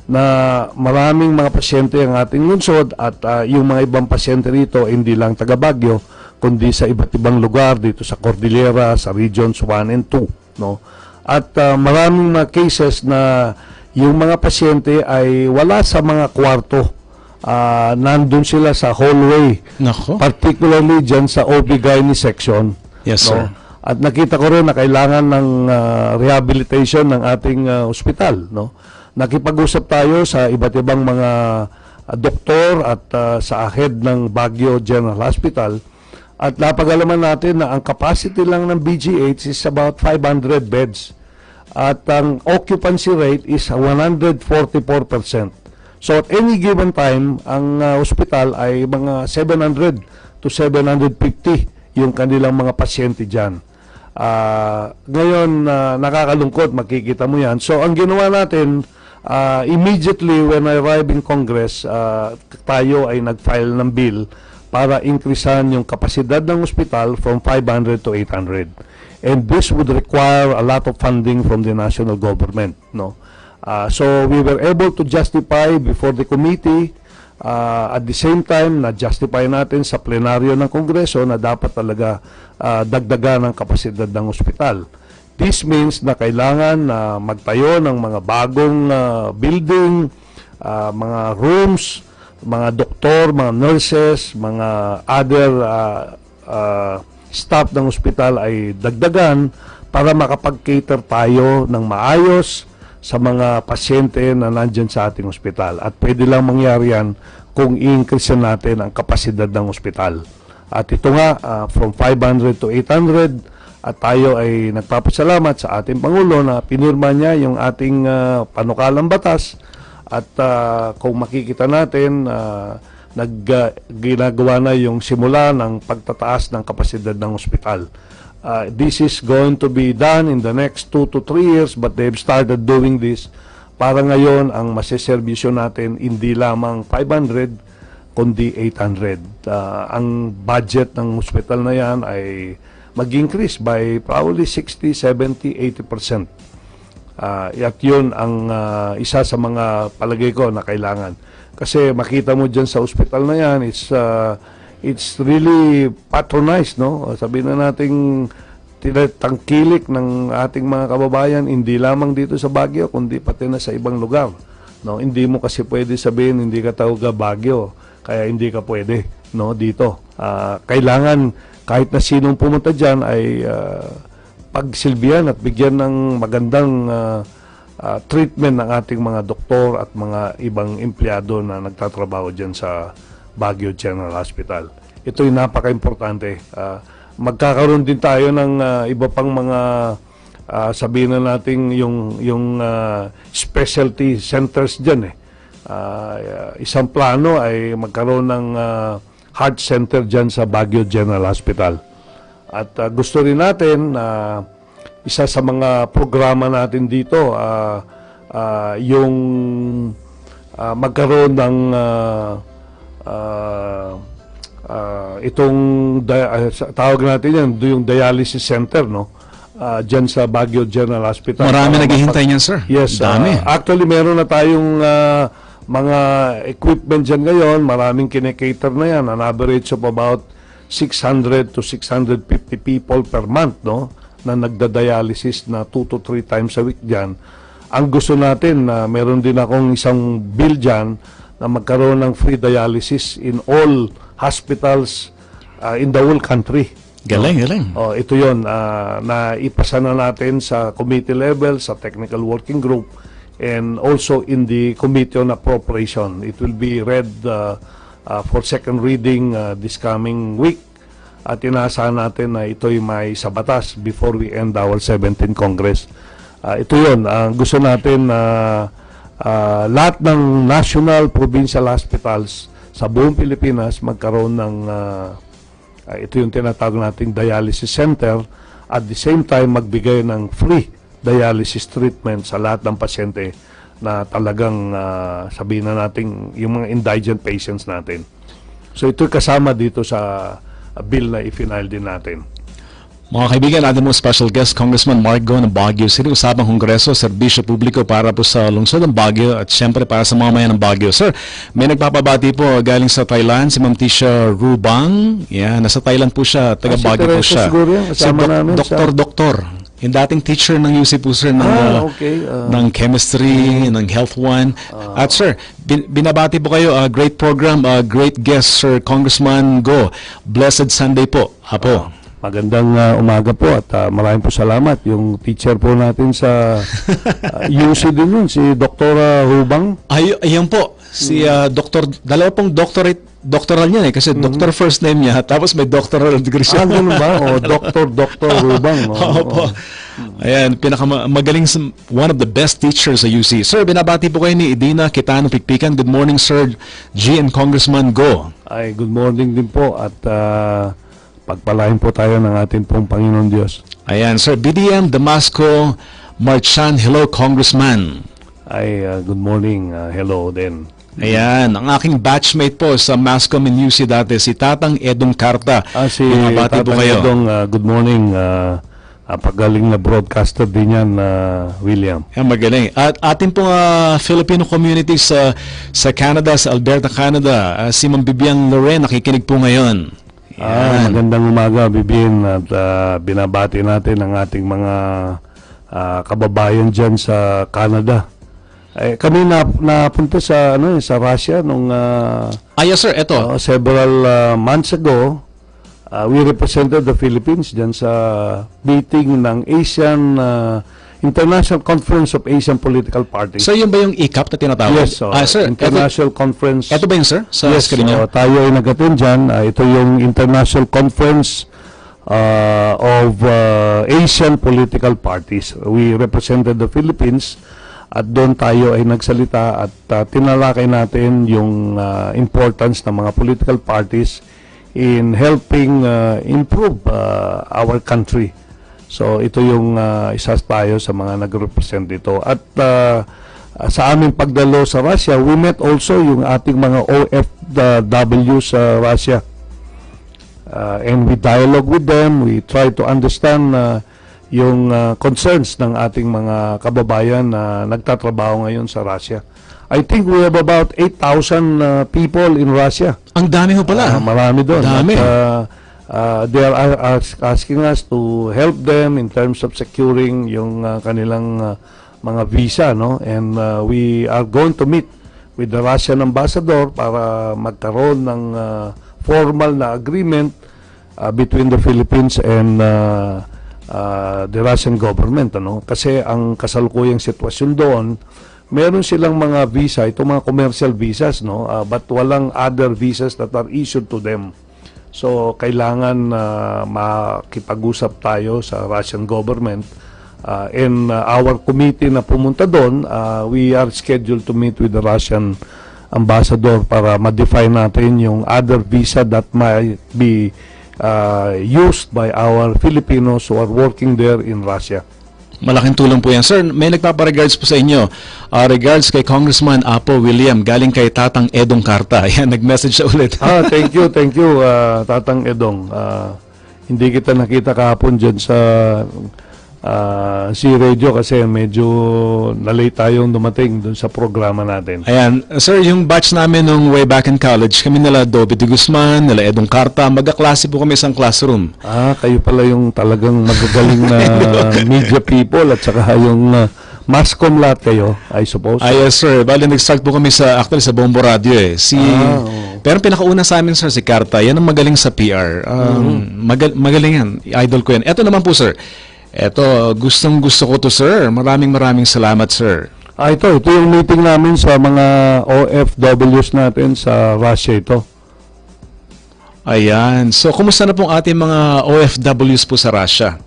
na maraming mga pasyente ang ating lungsod at yung mga ibang pasyente rito hindi lang taga Baguio kundi sa iba't ibang lugar dito sa Cordillera, sa regions 1 and 2, no? At maraming mga cases na yung mga pasyente ay wala sa mga kwarto, nandun sila sa hallway. Nako. Particularly dyan sa OB-GYN section. Yes, no? sir. At nakita ko rin na kailangan ng rehabilitation ng ating ospital, no? Nakipag-usap tayo sa iba't ibang mga doktor at sa head ng Baguio General Hospital at napag-alaman natin na ang capacity lang ng BGH is about 500 beds at ang occupancy rate is 144%. So at any given time, ang ospital ay mga 700 to 750 yung kanilang mga pasyente dyan. Ngayon, nakakalungkot, makikita mo yan. So ang ginawa natin, immediately when I arrived in Congress, tayo ay nag-file ng bill para increasean yung kapasidad ng ospital from 500 to 800. And this would require a lot of funding from the national government, no? So we were able to justify before the committee, at the same time na-justify natin sa plenaryo ng Kongreso na dapat talaga dagdagan ang kapasidad ng ospital. This means na kailangan magtayo ng mga bagong building, mga rooms, mga doktor, mga nurses, mga other staff ng ospital ay dagdagan para makapag-cater tayo ng maayos sa mga pasyente na nandyan sa ating ospital. At pwede lang mangyari yan kung i-increase natin ang kapasidad ng ospital. At ito nga, from 500 to 800, at tayo ay nagpapasalamat sa ating Pangulo na pinirma niya yung ating panukalang batas. At kung makikita natin, ginagawa na yung simula ng pagtataas ng kapasidad ng ospital. This is going to be done in the next 2 to 3 years, but they've started doing this para ngayon ang maseserbisyo natin hindi lamang 500 kundi 800. Ang budget ng ospital na yan ay mag-increase by probably 60, 70, 80%. At yun ang isa sa mga palagay ko na kailangan. Kasi makita mo dyan sa ospital na yan, it's really patronized, no? Sabihin na nating tangkilik ng ating mga kababayan, hindi lamang dito sa Baguio, kundi pati na sa ibang lugar. No? Hindi mo kasi pwede sabihin, hindi ka taga Baguio, kaya hindi ka pwede, no, dito. Kailangan, kahit na sinong pumunta dyan, ay pagsilbihan at bigyan ng magandang treatment ng ating mga doktor at mga ibang empleyado na nagtatrabaho dyan sa Baguio General Hospital. Ito'y napaka-importante. Magkakaroon din tayo ng iba pang mga sabihin na natin yung specialty centers dyan. Isang plano ay magkaroon ng heart center dyan sa Baguio General Hospital. At gusto rin natin isa sa mga programa natin dito yung magkaroon ng itong tawag natin yan, yung dialysis center, no? Dyan sa Baguio General Hospital. Marami naghihintay niyan, sir. Yes, dami. Actually meron na tayong mga equipment dyan ngayon, maraming kinekater na yan, an average of about 600 to 650 people per month, no, na nagda-dialysis na 2 to 3 times a week dyan. Ang gusto natin na meron din akong isang bill dyan na magkaroon ng free dialysis in all hospitals in the whole country. Galing, galing. Ito yun, na ipasa na natin sa committee level, sa technical working group, and also in the committee on appropriation. It will be read for second reading this coming week. At inaasahan natin na ito'y may sa batas before we end our 17th Congress. Ito yun, gusto natin lahat ng national provincial hospitals sa buong Pilipinas magkaroon ng ito yung tinatawag nating dialysis center, at the same time magbigay ng free dialysis treatment sa lahat ng pasyente na talagang sabihin na natin yung mga indigent patients natin. So ito'y kasama dito sa bill na i-final din natin. Mga kaibigan, natin mo special guest, Congressman Mark Go ng Baguio City, usapang Kongreso, serbisyo publiko para po sa lungsod ng Baguio at syempre para sa mga mamayan ng Baguio. Sir, may nagpapabati po galing sa Thailand, si Ma'am Tisha Rubang. Yan, nasa Thailand po siya, taga Baguio po siya. Si Doktor. Yung dating teacher ng UC po, sir, ng chemistry, ng health one. At sir, binabati po kayo, great program, great guest, Sir Congressman Go. Blessed Sunday po. Apo. Magandang umaga po at maraming po salamat. Yung teacher po natin sa UC din yun, si Dr. Rubang. Ayan po, si Dr. Dalawa pong doctoral niya kasi Dr. first name niya, tapos may doctoral degree siya. Ganun ba? Dr. Rubang. Opo. Ayan, pinakamagaling, one of the best teachers sa UC. Sir, binabati po kayo ni Edina Kitano Pikpikan. Good morning, Sir G and Congressman Go. Ay, good morning din po at pagpalain po tayo ng ating pong Panginoon Diyos. Ayan, Sir BDM Damasco Marchan. Hello, Congressman. Ay, good morning. Hello din. Ayan, ang aking batchmate po sa Mascom and UC dati, si Tatang Edong Carta. Si Bumabati po Tatang kayo. Edong, good morning. Pagaling na broadcaster din yan, William. Yan, magaling. At ating pong Filipino community sa Canada, sa Alberta, Canada, si Ma'am Bibiang Loren, nakikinig po ngayon. Magandang umaga, Bibin, at binabati natin ang ating mga kababayan dyan sa Canada. Kami napunta sa Russia nung Yes sir, eto. several months ago. We represented the Philippines dyan sa meeting ng International Conference of Asian Political Parties. So yun ba yung ICAP na tinatawag? Yes, sir, International Conference. Ito ba yun sir? Sa screen niyo? Tayo ay nag-attend dyan. Ito yung International Conference of Asian Political Parties. We represented the Philippines at doon tayo ay nagsalita at tinalakay natin yung importance ng mga political parties in helping improve our country. So ito yung isa tayo sa mga nag-represent dito. At sa aming pagdalo sa Russia, we met also yung ating mga OFW sa Russia. And we dialogue with them, we try to understand yung concerns ng ating mga kababayan na nagtatrabaho ngayon sa Russia. I think we have about 8,000 people in Russia. Ang dami ho pala. Marami doon. Dami. They are asking us to help them in terms of securing yung kanilang mga visa, no? And we are going to meet with the Russian ambassador para magkaroon ng formal na agreement between the Philippines and the Russian government, ano? Kasi ang kasalukuyang sitwasyon doon, meron silang mga visa, itong mga commercial visas, no? But walang other visas that are issued to them. So kailangan makipag-usap tayo sa Russian government, and our committee na pumunta doon, we are scheduled to meet with the Russian ambassador para ma-define natin yung other visa that might be used by our Filipinos who are working there in Russia. Malaking tulong po yan. Sir, may nagpaparegards po sa inyo. Regards kay Congressman Apo William, galing kay Tatang Edong Carta. Yan, nag-message siya ulit. Thank you, Tatang Edong. Hindi kita nakita kahapon dyan sa C-Radio kasi medyo na-late tayong dumating dun sa programa natin. Ayan. Sir, yung batch namin nung way back in college, kami nila Dobby de Guzman, nila Edong Carta, magkaklase po kami sa classroom. Kayo pala yung talagang magagaling na media people at saka yung Mascom lahat kayo, I suppose. Yes sir. Bali, nag-start po kami actually sa Bombo Radio eh. Pero pinakauna sa amin sir, si Carta. Yan ang magaling sa PR. Magaling yan. Idol ko yan. Ito naman po sir. Ito, gustong-gusto ko to sir. Maraming salamat sir. Ito yung meeting namin sa mga OFWs natin sa Russia ito. Ayan. So, kumusta na pong ating mga OFWs po sa Russia?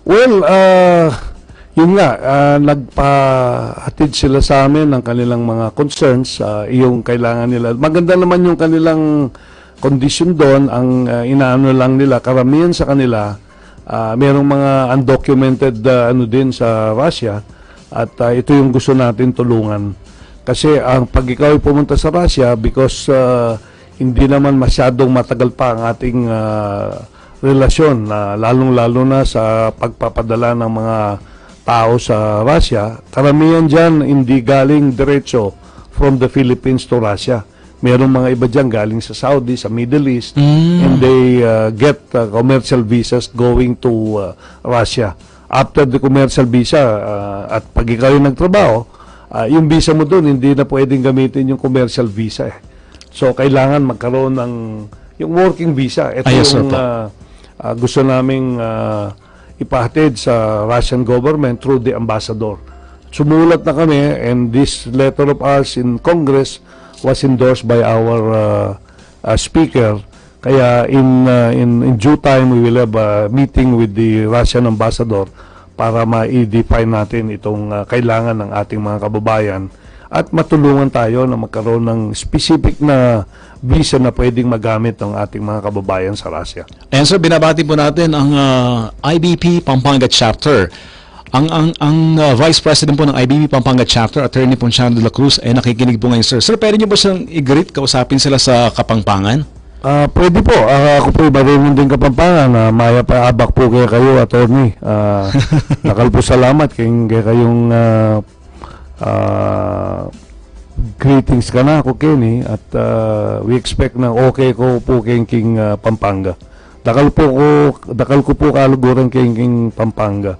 Well, yun nga, nagpahatid sila sa amin ng kanilang mga concerns, yung kailangan nila. Maganda naman yung kanilang kondisyon doon. Ang inaano lang nila, karamihan sa kanila, merong mga undocumented din sa Russia at ito yung gusto natin tulungan. Kasi pag ikaw ay pumunta sa Russia, because hindi naman masyadong matagal pa ang ating relasyon, lalong-lalo na sa pagpapadala ng mga tao sa Russia, karamihan dyan hindi galing diretso from the Philippines to Russia. Merong mga iba dyan galing sa Saudi, sa Middle East, and they get commercial visas going to Russia. After the commercial visa, at pag ikaw yung nagtrabaho, yung visa mo doon, hindi na pwedeng gamitin yung commercial visa. So, kailangan magkaroon ng yung working visa. Ito yung gusto naming ipahatid sa Russian government through the ambassador. Sumulat na kami, and this letter of ours in Congress was endorsed by our speaker. Kaya in due time we will have a meeting with the Russian ambassador para ma-define natin itong kailangan ng ating mga kababayan at matulungan tayo na magkaroon ng specific na visa na pwedeng magamit ng ating mga kababayan sa Russia. And sir, binabati po natin ang IBP Pampanga chapter. Ang Vice President po ng IBB Pampanga Chapter, Attorney Ponciano de la Cruz, ay nakikinig po ngayon, sir. Sir, pwede niyo ba siyang i-greet, kausapin sila sa Kapampangan? Pwede po. Ako po marunong din Kapampangan. Maya pa abak po kayo, attorney. Nakal po salamat kaya kayong greetings ka na ako, Kenny. At we expect na okay ko po king Pampanga. Dakal ko po kaluguran king Pampanga.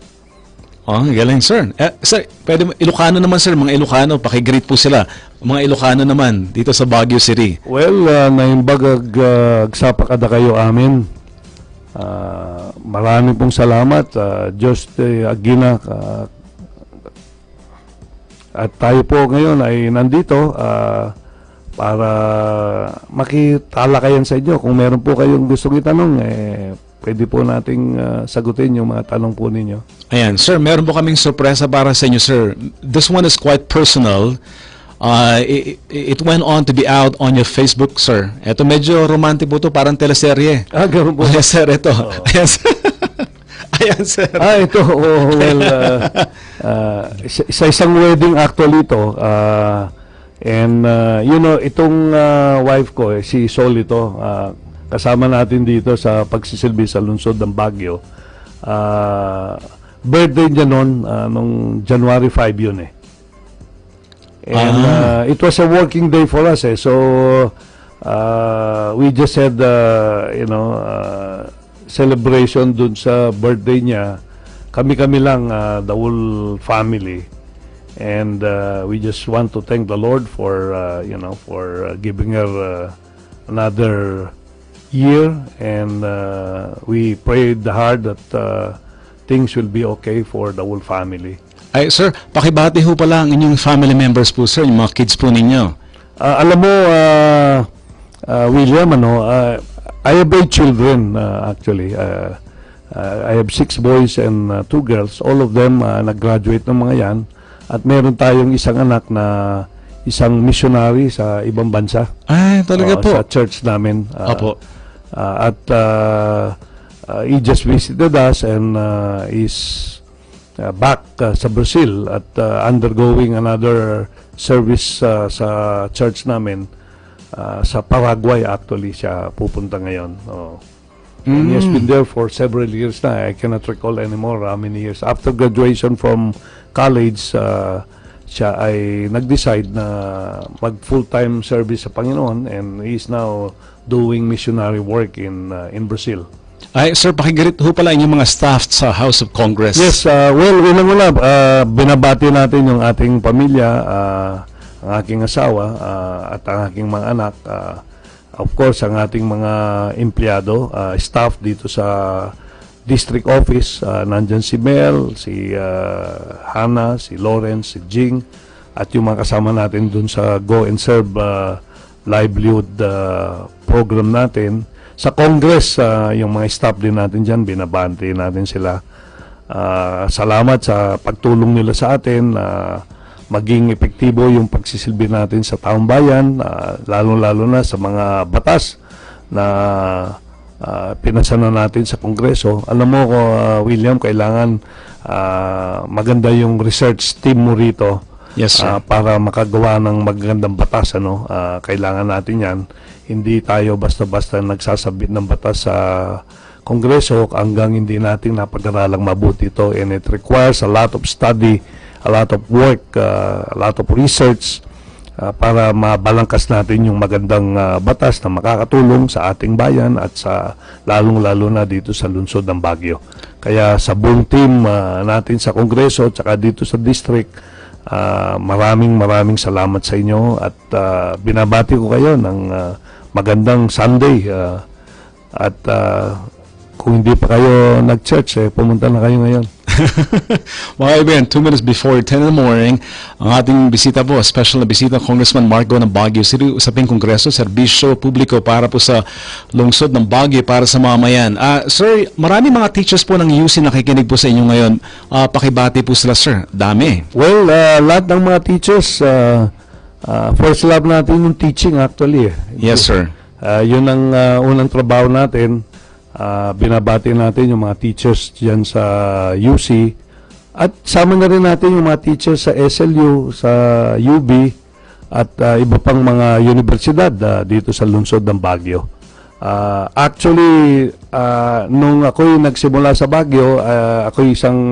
Oh, galing, sir. Sir, pwede mo, Ilocano naman, sir. Mga Ilocano, pakigreet po sila. Mga Ilocano naman, dito sa Baguio City. Well, naimbag agsapakada kayo amin. Maraming pong salamat. Diyos agina. At tayo po ngayon ay nandito para makitalakayan sa inyo. Kung meron po kayong gustong itanong, pwede po nating sagutin yung mga tanong po ninyo. Ayan, sir, meron po kaming sorpresa para sa inyo, sir. This one is quite personal. It went on to be out on your Facebook, sir. Ito medyo romantic po to, parang teleserye. Ganun po. Ayan, sir, ito. Ayan, sir. Ayan, sir. Ito. Well, isang wedding actually ito. And, itong wife ko, si Sol ito, kasama natin dito sa pagsisilbi sa lungsod ng Baguio. Birthday niya noon, nung January 5 yun eh. And it was a working day for us eh. So, we just had, celebration dun sa birthday niya. Kami-kami lang, the whole family. And we just want to thank the Lord for, for giving her another year, and we prayed hard that things will be okay for the whole family. Ay, sir, pakibati ho pala ang inyong family members po, sir, yung mga kids po ninyo. Alam mo, William, I have 8 children, actually. I have 6 boys and 2 girls. All of them nag-graduate ng mga yan. At meron tayong isang anak na isang missionary sa ibang bansa. Ay, talaga po. Sa church namin. Opo. He just visited us and is back sa Brazil at undergoing another service sa church namin. Sa Paraguay actually siya pupunta ngayon. And he has been there for several years na. I cannot recall anymore how many years. After graduation from college, siya ay nag-decide na mag full-time service sa Panginoon, and he is now doing missionary work in Brazil. Ay, sir, pakigarit ho pala inyong mga staff sa House of Congress. Yes, well, unang-una, binabati natin yung ating pamilya, ang aking asawa, at ang aking mga anak. Of course, ang ating mga empleyado, staff dito sa district office, nandyan si Mel, si Hannah, si Lawrence, si Jing, at yung mga kasama natin dun sa Go and Serve livelihood program natin. Sa Congress, yung mga staff din natin dyan, binabante natin sila. Salamat sa pagtulong nila sa atin, maging epektibo yung pagsisilbi natin sa taong bayan, lalo-lalo na sa mga batas na pinasana natin sa Kongreso. Alam mo ko, William, kailangan maganda yung research team mo rito. Yes, sir. Para makagawa ng magandang batas. Kailangan natin yan. Hindi tayo basta-basta nagsasabit ng batas sa Kongreso hanggang hindi natin napag-aralang mabuti ito. And it requires a lot of study, a lot of work, a lot of research para mabalangkas natin yung magandang batas na makakatulong sa ating bayan at sa lalong-lalo na dito sa lungsod ng Baguio. Kaya sa buong team natin sa Kongreso at saka dito sa district, maraming salamat sa inyo at binabati ko kayo ng magandang Sunday at kung hindi pa kayo nag-church, pumunta na kayo ngayon. Mga kaibigan, 2 minutes before 10 in the morning, ang ating bisita po, special na bisita, Congressman Marco ng Baguio City, USAPING KONGRESO, SERBISYO PUBLIKO para po sa lungsod ng Baguio, para sa mamamayan. Sir, marami mga teachers po ng UC nakikinig po sa inyo ngayon. Pakibati po sila, sir. Dami. Well, lahat ng mga teachers, first love natin yung teaching actually. Yes, sir. Yun ang unang trabaho natin. Binabati natin yung mga teachers dyan sa UC At sama na rin natin yung mga teachers sa SLU, sa UB, at iba pang mga universidad dito sa lungsod ng Baguio. Actually, nung ako'y nagsimula sa Baguio, ako'y isang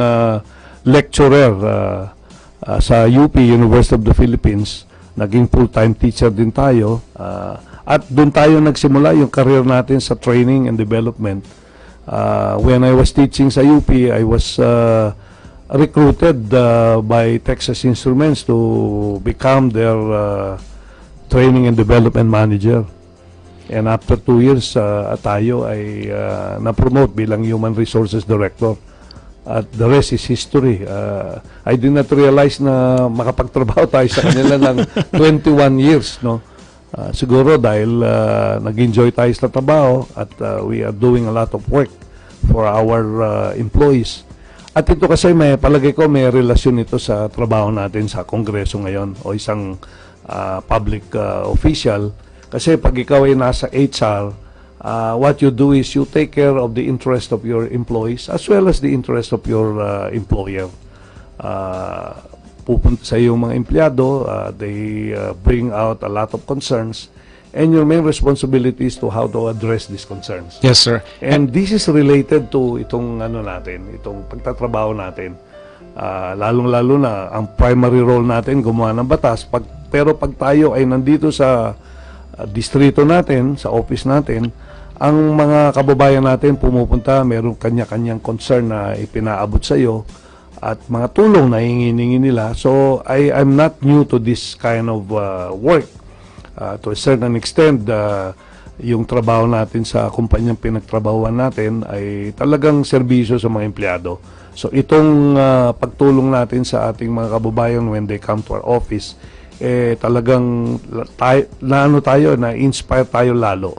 lecturer sa UP, University of the Philippines. Naging full-time teacher din tayo. At doon tayo nagsimula yung career natin sa training and development. When I was teaching sa UP, I was recruited by Texas Instruments to become their training and development manager. And after 2 years, tayo ay na-promote bilang Human Resources Director. At the rest is history. I did not realize na makapagtrabaho tayo sa kanila ng 21 years. No? Siguro dahil nag-enjoy tayo sa trabaho at we are doing a lot of work for our employees. At ito kasi palagay ko may relasyon ito sa trabaho natin sa Kongreso ngayon o isang public official. Kasi pag ikaw ay nasa HR, what you do is you take care of the interest of your employees as well as the interest of your employer. Pupunta sa iyong mga empleyado, they bring out a lot of concerns, and your main responsibility is to how to address these concerns. Yes, sir. And this is related to itong itong pagtatrabaho natin. Lalong-lalo na ang primary role natin gumawa ng batas. Pero pag tayo ay nandito sa distrito natin, sa office natin, ang mga kababayan natin pumupunta, mayroong kanya-kanyang concern na ipinaabot sa iyo at mga tulong na hihingi nila. So I'm not new to this kind of work. To a certain extent, yung trabaho natin sa kumpanyang pinagtrabahuan natin ay talagang serbisyo sa mga empleyado. So itong pagtulong natin sa ating mga kababayan when they come to our office, talagang na-inspire tayo lalo.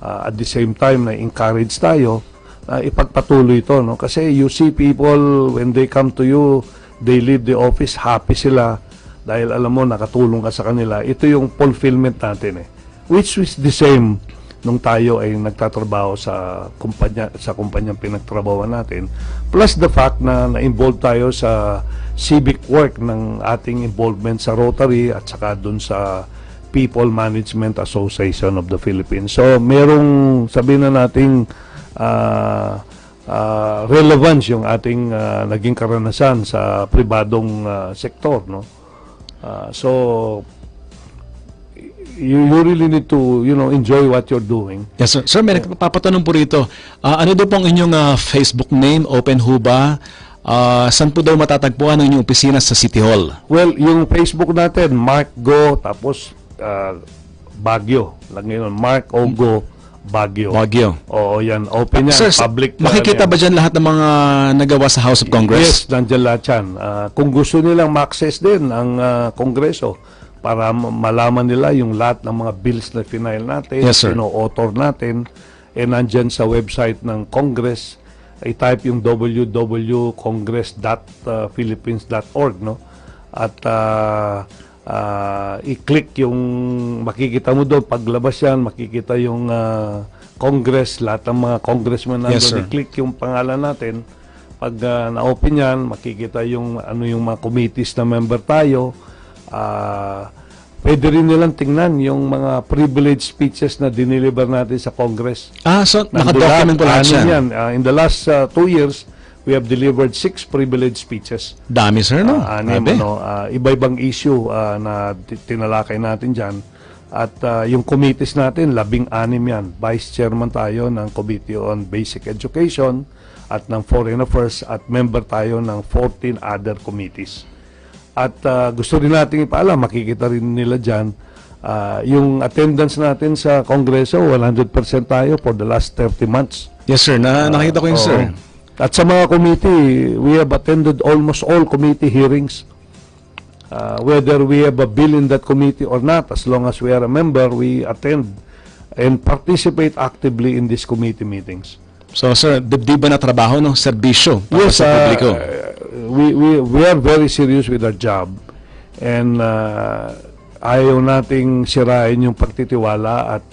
At the same time, na-encourage tayo na ipagpatuloy ito. No? Kasi you see people, when they come to you, they leave the office, happy sila. Dahil alam mo, nakatulong ka sa kanila. Ito yung fulfillment natin which is the same nung tayo ay nagtatrabaho sa kumpanyang pinagtrabahoan natin. Plus the fact na na-involve tayo sa civic work ng ating involvement sa Rotary at saka dun sa People Management Association of the Philippines. So, merong sabihin na nating relevance yung ating naging karanasan sa pribadong sektor, no? So you really need to enjoy what you're doing. Yes, sir. Sir, may nagpapatanong po rito. Ano daw pong inyong Facebook name? Open ho ba? Saan po daw matatagpuan ang inyong opisina sa City Hall? Well, yung Facebook natin, Mark Go, tapos Baguio. Lang yun, Mark Ogo Baguio. Baguio. Oo, yan. Open yan. Sir, Public. makikita ba dyan lahat ng mga nagawa sa House of Congress? Yes, nandyan lahat yan. Kung gusto nilang ma-access din ang Kongreso para malaman nila yung lahat ng mga bills na final natin, yes, sir, author natin, nandyan sa website ng Congress, i-type yung www.congress.philippines.org, no? At i-click yung makikita mo doon, paglabas yan makikita yung Congress, lahat ng mga congressman nandun, yes, i-click yung pangalan natin. Pag na-open yan, makikita yung yung mga committees na member tayo. Pwede rin nilang tingnan yung mga privileged speeches na diniliver natin sa Congress. So naka-document po lahat yan? In the last 2 years, we have delivered 6 privileged speeches. Dami, sir, no? Iba-ibang issue na tinalakay natin dyan. At yung committees natin, 16 yan. Vice Chairman tayo ng Committee on Basic Education at ng Foreign Affairs at member tayo ng 14 other committees. At gusto rin natin ipaalam, makikita rin nila dyan, yung attendance natin sa Kongreso, 100% tayo for the last 30 months. Yes, sir. Nakita ko yun, sir. At sa mga committee, we have attended almost all committee hearings. Whether we have a bill in that committee or not, as long as we are a member, we attend and participate actively in these committee meetings. So, sir, di ba na trabaho, no? Serbisyo para sa publiko? We are very serious with our job. And ayaw nating sirain yung pagtitiwala at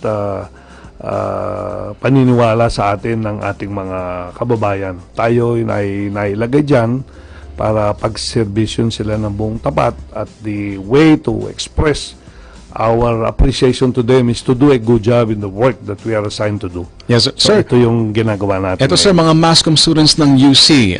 paniniwala sa atin ng ating mga kababayan. Tayo ay nailagay dyan para pagserbisyon sila ng buong tapat, at the way to express our appreciation to them is to do a good job in the work that we are assigned to do. Yes, So, sir. ito yung ginagawa natin. Ito, sir, mga mass comm students ng UC,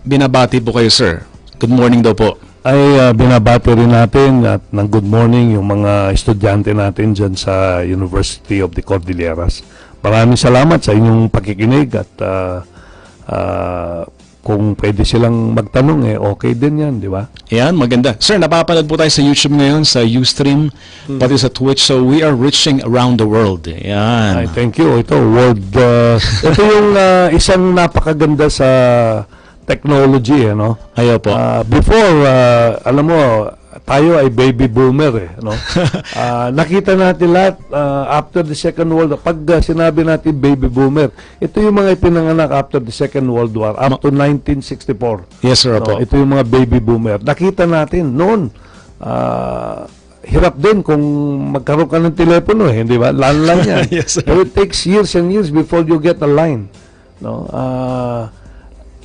binabati po kayo, sir. Good morning daw po. Ay binabati rin natin at ng good morning yung mga estudyante natin dyan sa University of the Cordilleras. Maraming salamat sa inyong pakikinig, at kung pwede silang magtanong, okay din yan, di ba? Yan, maganda. Sir, napapanood po tayo sa YouTube ngayon, sa Ustream, pati sa Twitch. So, we are reaching around the world. Yan. Ay, thank you. Ito, ito yung isang napakaganda sa technology, no? Ayaw po. Before, alam mo, tayo ay baby boomer, no? Nakita natin lahat after the Second World War. Pag sinabi natin baby boomer, ito yung mga ipinanganak after the Second World War up to 1964. Yes, sir, No? po. Ito yung mga baby boomer. Nakita natin noon, hirap din kung magkaroon ka ng telepono, hindi ba? Landline yan. Yes, sir. It takes years and years before you get a line, no?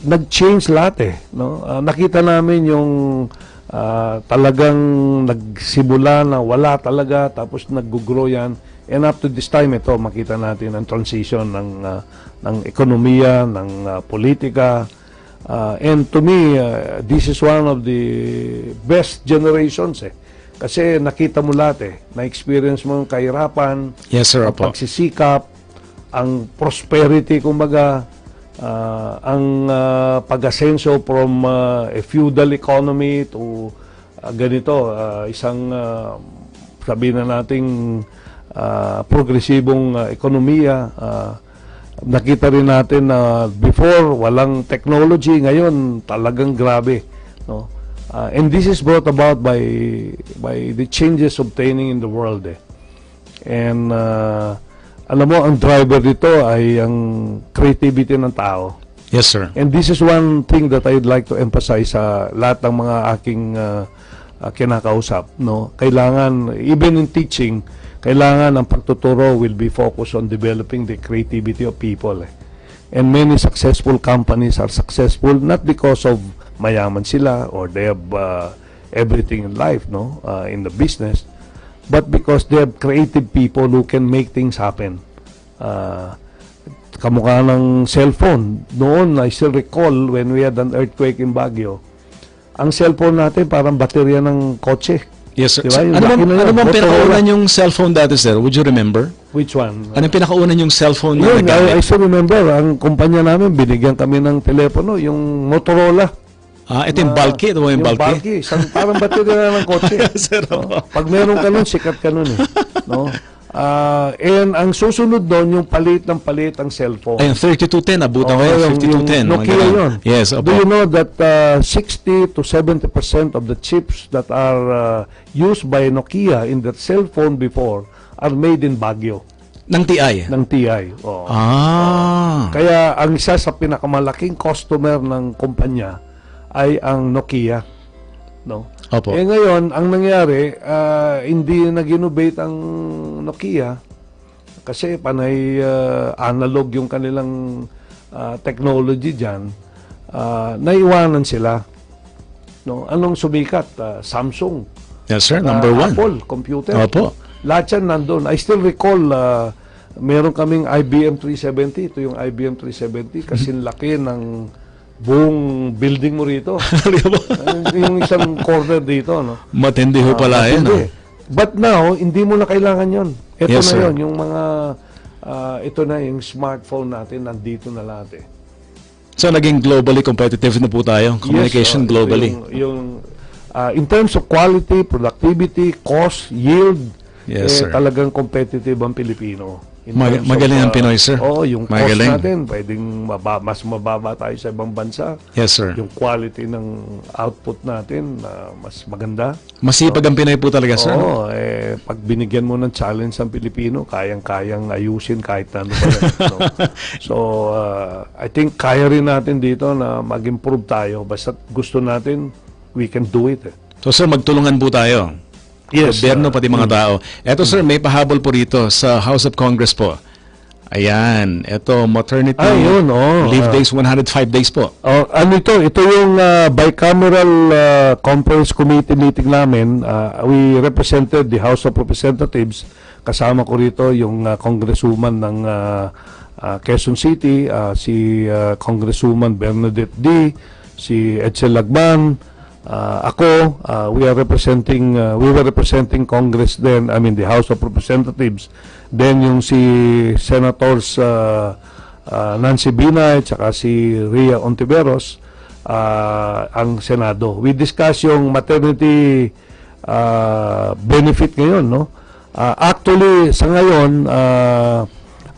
Nag-change lahat, no? Nakita namin yung talagang nagsimula na wala talaga, tapos nag-grow yan, and up to this time, ito makita natin ang transition ng ekonomiya, ng politika, and to me, this is one of the best generations, kasi nakita mo lahat, na-experience mo yung kahirapan, Yes, sir, ang po. pagsisikap, ang prosperity, kumbaga, ang pag-asenso from a feudal economy to ganito, isang sabihin na nating progresibong ekonomiya. Nakita rin natin na before walang technology, ngayon talagang grabe, no? And this is brought about by the changes obtaining in the world, and alam mo, ang driver dito ay ang creativity ng tao. Yes, sir. And this is one thing that I'd like to emphasize sa lahat ng mga aking kinakausap, no? Kailangan, even in teaching, kailangan ang pagtuturo will be focused on developing the creativity of people. And many successful companies are successful not because of mayaman sila or they have everything in life, no? In the business, but because they have creative people who can make things happen. Kamukha ng cellphone. Noon, I still recall when we had an earthquake in Baguio, ang cellphone natin parang baterya ng kotse. Yes, sir. Diba? Yung Ano laki na yun. bang pinakaunan Motorola. yung cellphone dati, sir? Would you remember? Which one? Anong pinakaunan yung cellphone na Yun, I nagamit? still remember, ang kumpanya namin, binigyan kami ng telepono, yung Motorola. Ito yung bulky. Ito yung bulky. Parang baterya na ng kotse. Sir, No? Pag meron ka nun, sikat ka nun, no? And ang susunod doon, yung palit ng palit ang cellphone. Ayun, 3210. Abutan ko yun. 5210. mga Nokia ganun. yun. Yes, Do opo. you know that 60 to 70% of the chips that are used by Nokia in that cell phone before are made in Baguio, Ng TI. ng TI. Oo. Kaya, Kaya ang isa sa pinakamalaking customer ng kumpanya ay ang Nokia, no? opo. Ngayon, ang nangyari, hindi nag-innovate ang Nokia kasi panay analog yung kanilang technology dyan. Naiwanan sila. No? Anong sumikat? Samsung. Yes, sir. Number one. Apple, computer. Opo. Lahat yan nandun. I still recall, meron kaming IBM 370. Ito yung IBM 370 kasi laki ng buong building mo rito. Yung isang corner dito, no? Matindi ho pala yun. Matindi. But now, hindi mo na kailangan yon. Ito Yes, na sir. yon, yung mga ito na yung smartphone natin, nandito na lahat. So, naging globally competitive na po tayo. Communication Yes, globally. In terms of quality, productivity, cost, yield, Yes, sir. talagang competitive ang Pilipino. In terms Magaling of, ang Pinoy, sir. Oo, yung Magaling. cost natin, pwedeng mas mababa tayo sa ibang bansa. Yes, sir. Yung quality ng output natin, mas maganda. Masipag ang Pinoy po talaga, sir. Oo, pag binigyan mo ng challenge ang Pilipino, kayang-kayang ayusin kahit na ano pa yan, no? So, I think kaya rin natin dito na mag-improve tayo. Basta gusto natin, we can do it. So, sir, magtulungan po tayo. Yes. Gobyerno, pati mga tao. Eto, sir, may pahabol po rito sa House of Congress po. Ayan, ito maternity Yun, leave days 105 days po. Ano ito? Ito yung bicameral conference committee meeting namin. We represented the House of Representatives. Kasama ko rito yung congresswoman ng Quezon City, si Congresswoman Bernadette D, si Edsel Lagban, ako, we were representing Congress then, I mean the House of Representatives. Then yung si Senators Nancy Binay at saka si Ria Ontiveros, ang Senado. We discuss yung maternity benefit ngayon, no? Actually, sa ngayon,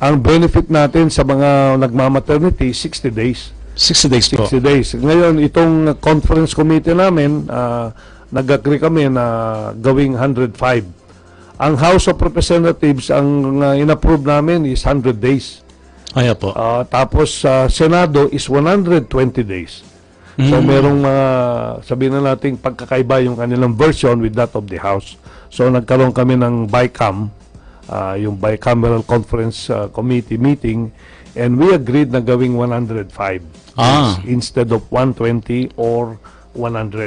ang benefit natin sa mga nagmamaternity, 60 days. 60 days po. 60 days. Ngayon, itong conference committee namin, nag-agree kami na gawing 105. Ang House of Representatives, ang in-approve namin is 100 days. Ay po. Tapos Senado is 120 days. So merong sabihin na natin pagkakaiba yung kanilang version with that of the House. So nagkaroon kami ng BICAM, yung Bicameral Conference Committee meeting, and we agreed na gawing 105 instead of 120 or 105.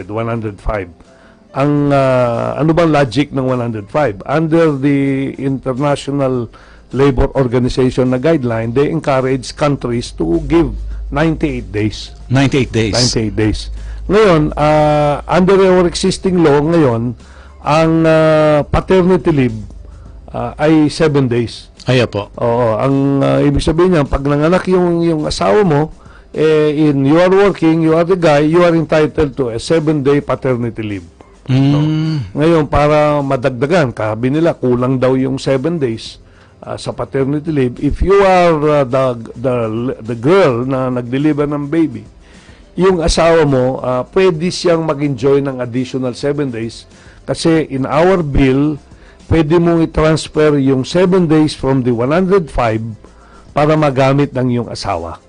Ang ano bang logic ng 105? Under the International Labor Organization na guideline, they encourage countries to give 98 days. 98 days. 98 days. Ngayon, under our existing law ngayon, ang paternity leave ay 7 days. Ay po. Oo, ang ibig sabihin niya, pag nanganak yung asawa mo, you are working, you are the guy, you are entitled to a 7-day paternity leave. No? Ngayon, para madagdagan, kabi nila, kulang daw yung 7 days sa paternity leave. If you are the girl na nag-deliver ng baby, yung asawa mo, pwede siyang mag-enjoy ng additional 7 days kasi in our bill, pwede mong i-transfer yung 7 days from the 105 para magamit ng iyong asawa.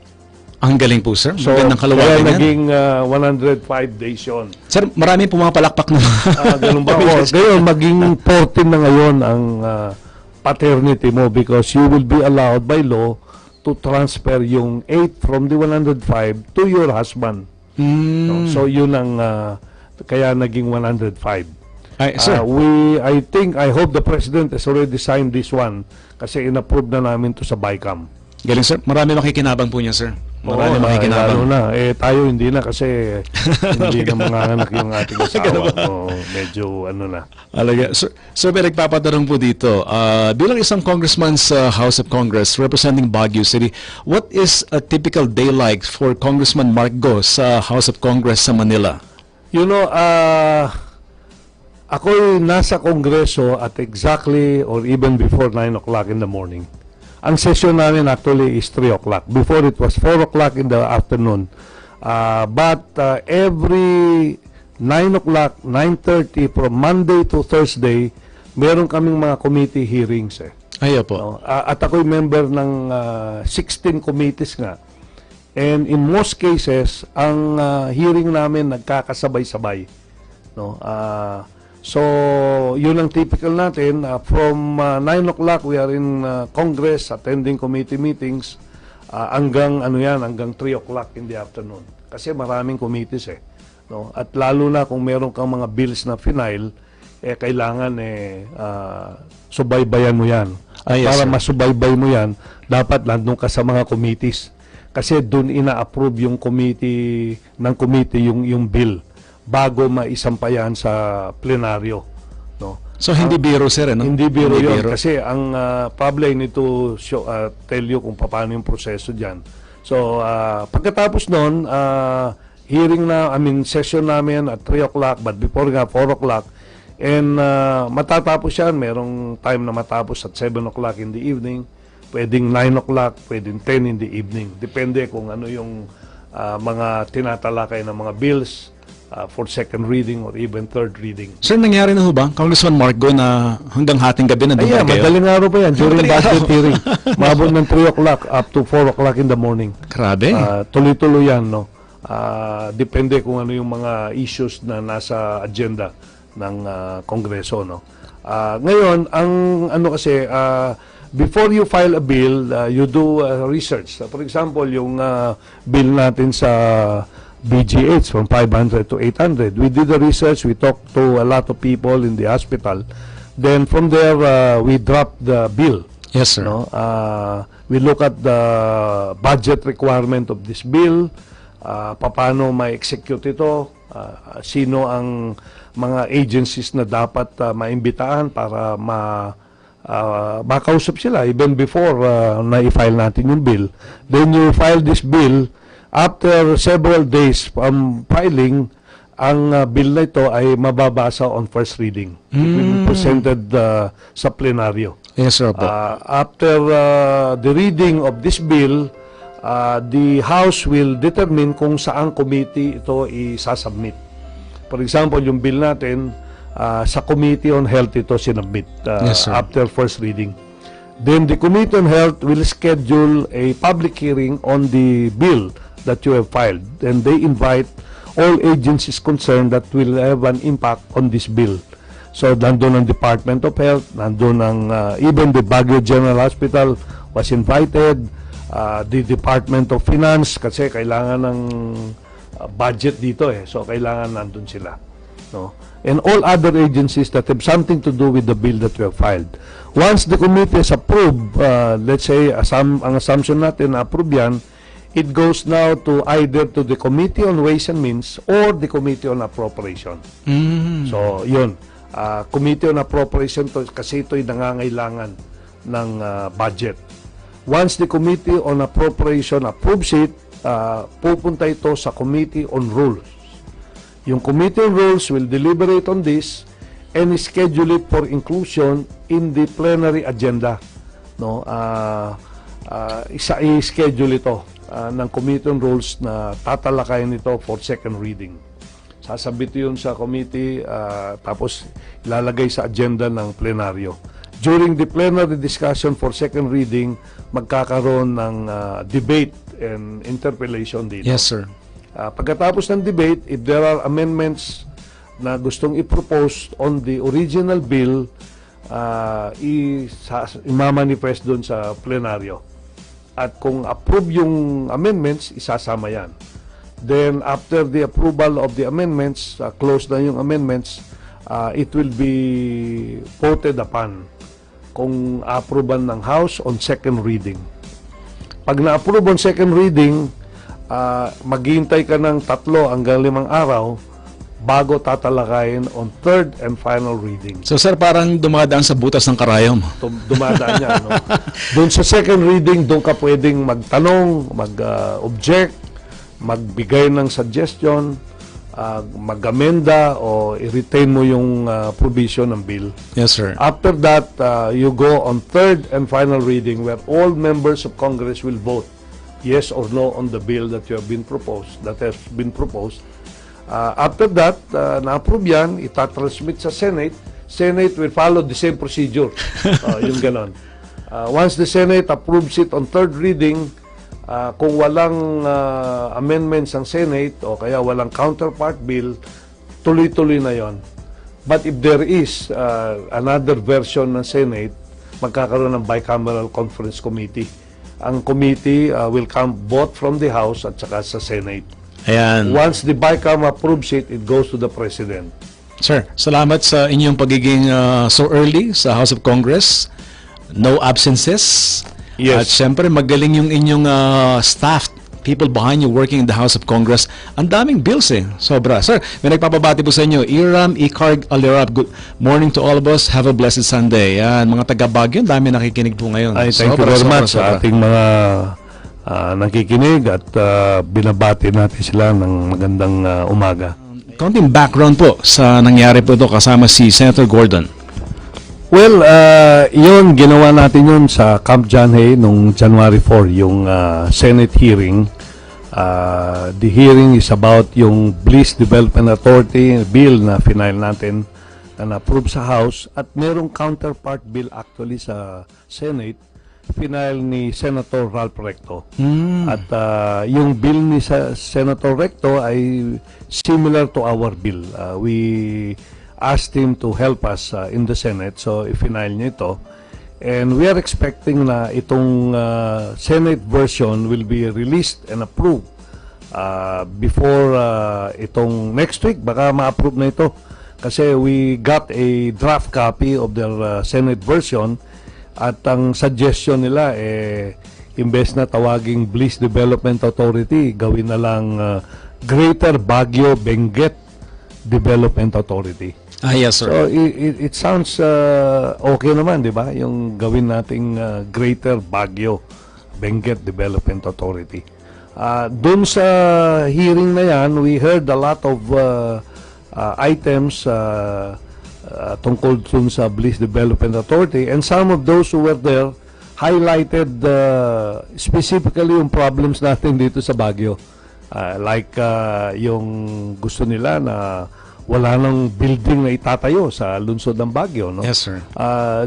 Ang galing po, sir. So, Magandang kaya kaluwagan yan. naging 105 days yun. Sir, marami pumapalakpak na. Ganun ba? Ngayon, maging 14 na ngayon ang paternity mo because you will be allowed by law to transfer yung 8 from the 105 to your husband. So, yun ang kaya naging 105. Ay, sir. I hope the President has already signed this one kasi in-approve na namin to sa BICAM. Galing, sir. Marami makikinabang po niya, sir. Marami Lalo makikinabang. na. Tayo hindi na kasi hindi na manganganak yung ating asawa. Medyo ano na. Alaga. Sir, may nagpapatanong po dito. Bilang isang congressman sa House of Congress representing Baguio City, what is a typical day like for Congressman Mark Go sa House of Congress sa Manila? You know, ako'y nasa Kongreso at exactly or even before 9 o'clock in the morning. Ang session namin actually is 3 o'clock. Before it was 4 o'clock in the afternoon. But every 9 o'clock, 9:30 from Monday to Thursday, meron kaming mga committee hearings. Ay po. At ako'y member ng 16 committees nga. And in most cases, ang hearing namin nagkakasabay-sabay. No? So, yun ang typical natin. From 9 o'clock, we are in Congress, attending committee meetings, hanggang 3 o'clock in the afternoon. Kasi maraming committees no? At lalo na kung meron kang mga bills na final, kailangan subaybayan mo yan. At yes, para sir. masubaybay mo yan, dapat nandun ka sa mga committees. Kasi dun ina-approve yung committee yung bill bago maisampayan sa plenaryo, no? So hindi biro, sir, no? Hindi biro yun kasi ang probably I need to tell you kung paano yung proseso diyan. So pagkatapos noon, session namin at 3 o'clock but before nga 4 o'clock and matatapos yan, merong time na matapos at 7 o'clock in the evening, pwedeng 9 o'clock, pwedeng 10 in the evening, depende kung ano yung mga tinatalakay ng mga bills for second reading or even third reading. Sir, nangyari na ho ba, Congressman Mark Go, na hanggang hating gabi na doon kayo? Madaling araw pa yan. During budget hearing. Mabot ng 3 o'clock up to 4 o'clock in the morning. Grabe. Tuloy-tuloy yan, no? Depende kung ano yung mga issues na nasa agenda ng Kongreso, no? Ngayon, ang before you file a bill, you do research. For example, yung bill natin sa BGH from 500 to 800. We did the research, we talked to a lot of people in the hospital. Then from there, we dropped the bill. Yes, sir. No? We look at the budget requirement of this bill, paano ma-execute ito, sino ang mga agencies na dapat maimbitahan para makausap sila even before na-file natin yung bill. Then you file this bill. After several days from filing, ang bill na ito ay mababasa on first reading. It will be presented sa plenaryo. Yes, sir. After the reading of this bill, the House will determine kung saang committee ito isasubmit. For example, yung bill natin, sa Committee on Health ito sinubmit Yes, sir. after first reading. Then the Committee on Health will schedule a public hearing on the bill that you have filed. And they invite all agencies concerned that will have an impact on this bill. So, nandun ang Department of Health, nandun ang even the Baguio General Hospital was invited, the Department of Finance, kasi kailangan ng budget dito so kailangan nandun sila. No? And all other agencies that have something to do with the bill that we have filed. Once the committee has approved, let's say, ang assumption natin na approve yan, it goes now to either to the Committee on Ways and Means or the Committee on Appropriation. So, yun. Committee on Appropriation kasi ito'y nangangailangan ng budget. Once the Committee on Appropriation approves it, pupunta ito sa Committee on Rules. Yung Committee on Rules will deliberate on this and schedule it for inclusion in the plenary agenda. No? I-schedule ito ng Committee on Rules na tatalakayin ito for second reading. Sasabit yun sa committee, tapos ilalagay sa agenda ng plenaryo. During the plenary discussion for second reading, magkakaroon ng debate and interpellation dito. Yes, sir. Pagkatapos ng debate, if there are amendments na gustong i-propose on the original bill, i-manifest doon sa plenaryo. At kung approve yung amendments, isasama yan. Then, after the approval of the amendments, close na yung amendments, it will be voted upon kung approval ng House on second reading. Pag na-approve on second reading, maghihintay ka ng 3 hanggang 5 araw bago tatalakayin on third and final reading. So, sir, parang dumadaan sa butas ng karayom. Dumadaan yan. No? Doon sa second reading, doon ka pwedeng magtanong, mag-object, magbigay ng suggestion, mag-amenda o i-retain mo yung provision ng bill. Yes, sir. After that, you go on third and final reading where all members of Congress will vote yes or no on the bill that has been proposed. After that, na-approve yan, itatransmit sa Senate. Senate will follow the same procedure. Yung ganon. Once the Senate approves it on third reading, kung walang amendments ang Senate o kaya walang counterpart bill, tuloy-tuloy na yon. But if there is another version ng Senate, magkakaroon ng bicameral conference committee. Ang committee will come both from the House at saka sa Senate. Ayan. Once the BICAM approves it, it goes to the President. Sir, salamat sa inyong pagiging so early sa House of Congress. No absences. Yes. At syempre, magaling yung inyong staff, people behind you working in the House of Congress. Ang daming bills Sobra. Sir, may nagpapabati po sa inyo. Iram, Icarg, Alirab, good morning to all of us. Have a blessed Sunday. Yan, mga taga Baguio, dami nakikinig po ngayon. Ay, thank you very much sa ating mga nakikinig at binabati natin sila ng magandang umaga. Konting background po sa nangyari po ito kasama si Senator Gordon. Well, yun, ginawa natin yun sa Camp John Hay noong January 4, yung Senate hearing. The hearing is about yung Bliss Development Authority bill na final natin na na-approve sa House at merong counterpart bill actually sa Senate, final ni Senator Ralph Recto. At yung bill ni Senator Recto ay similar to our bill. We asked him to help us in the Senate. So, i-final niya ito. And we are expecting na itong Senate version will be released and approved before itong next week. Baka ma-approve na ito. Kasi we got a draft copy of their Senate version at ang suggestion nila imbes na tawaging Bliss Development Authority, gawin na lang Greater Baguio Benguet Development Authority. Yes, sir. So it sounds okay naman, di ba? Yung gawin nating Greater Baguio Benguet Development Authority. Doon sa hearing na yan, we heard a lot of items tungkol dun sa Bliss Development Authority, and some of those who were there highlighted specifically yung problems natin dito sa Baguio. Like yung gusto nila na wala nang building na itatayo sa lungsod ng Baguio, no? Yes, sir.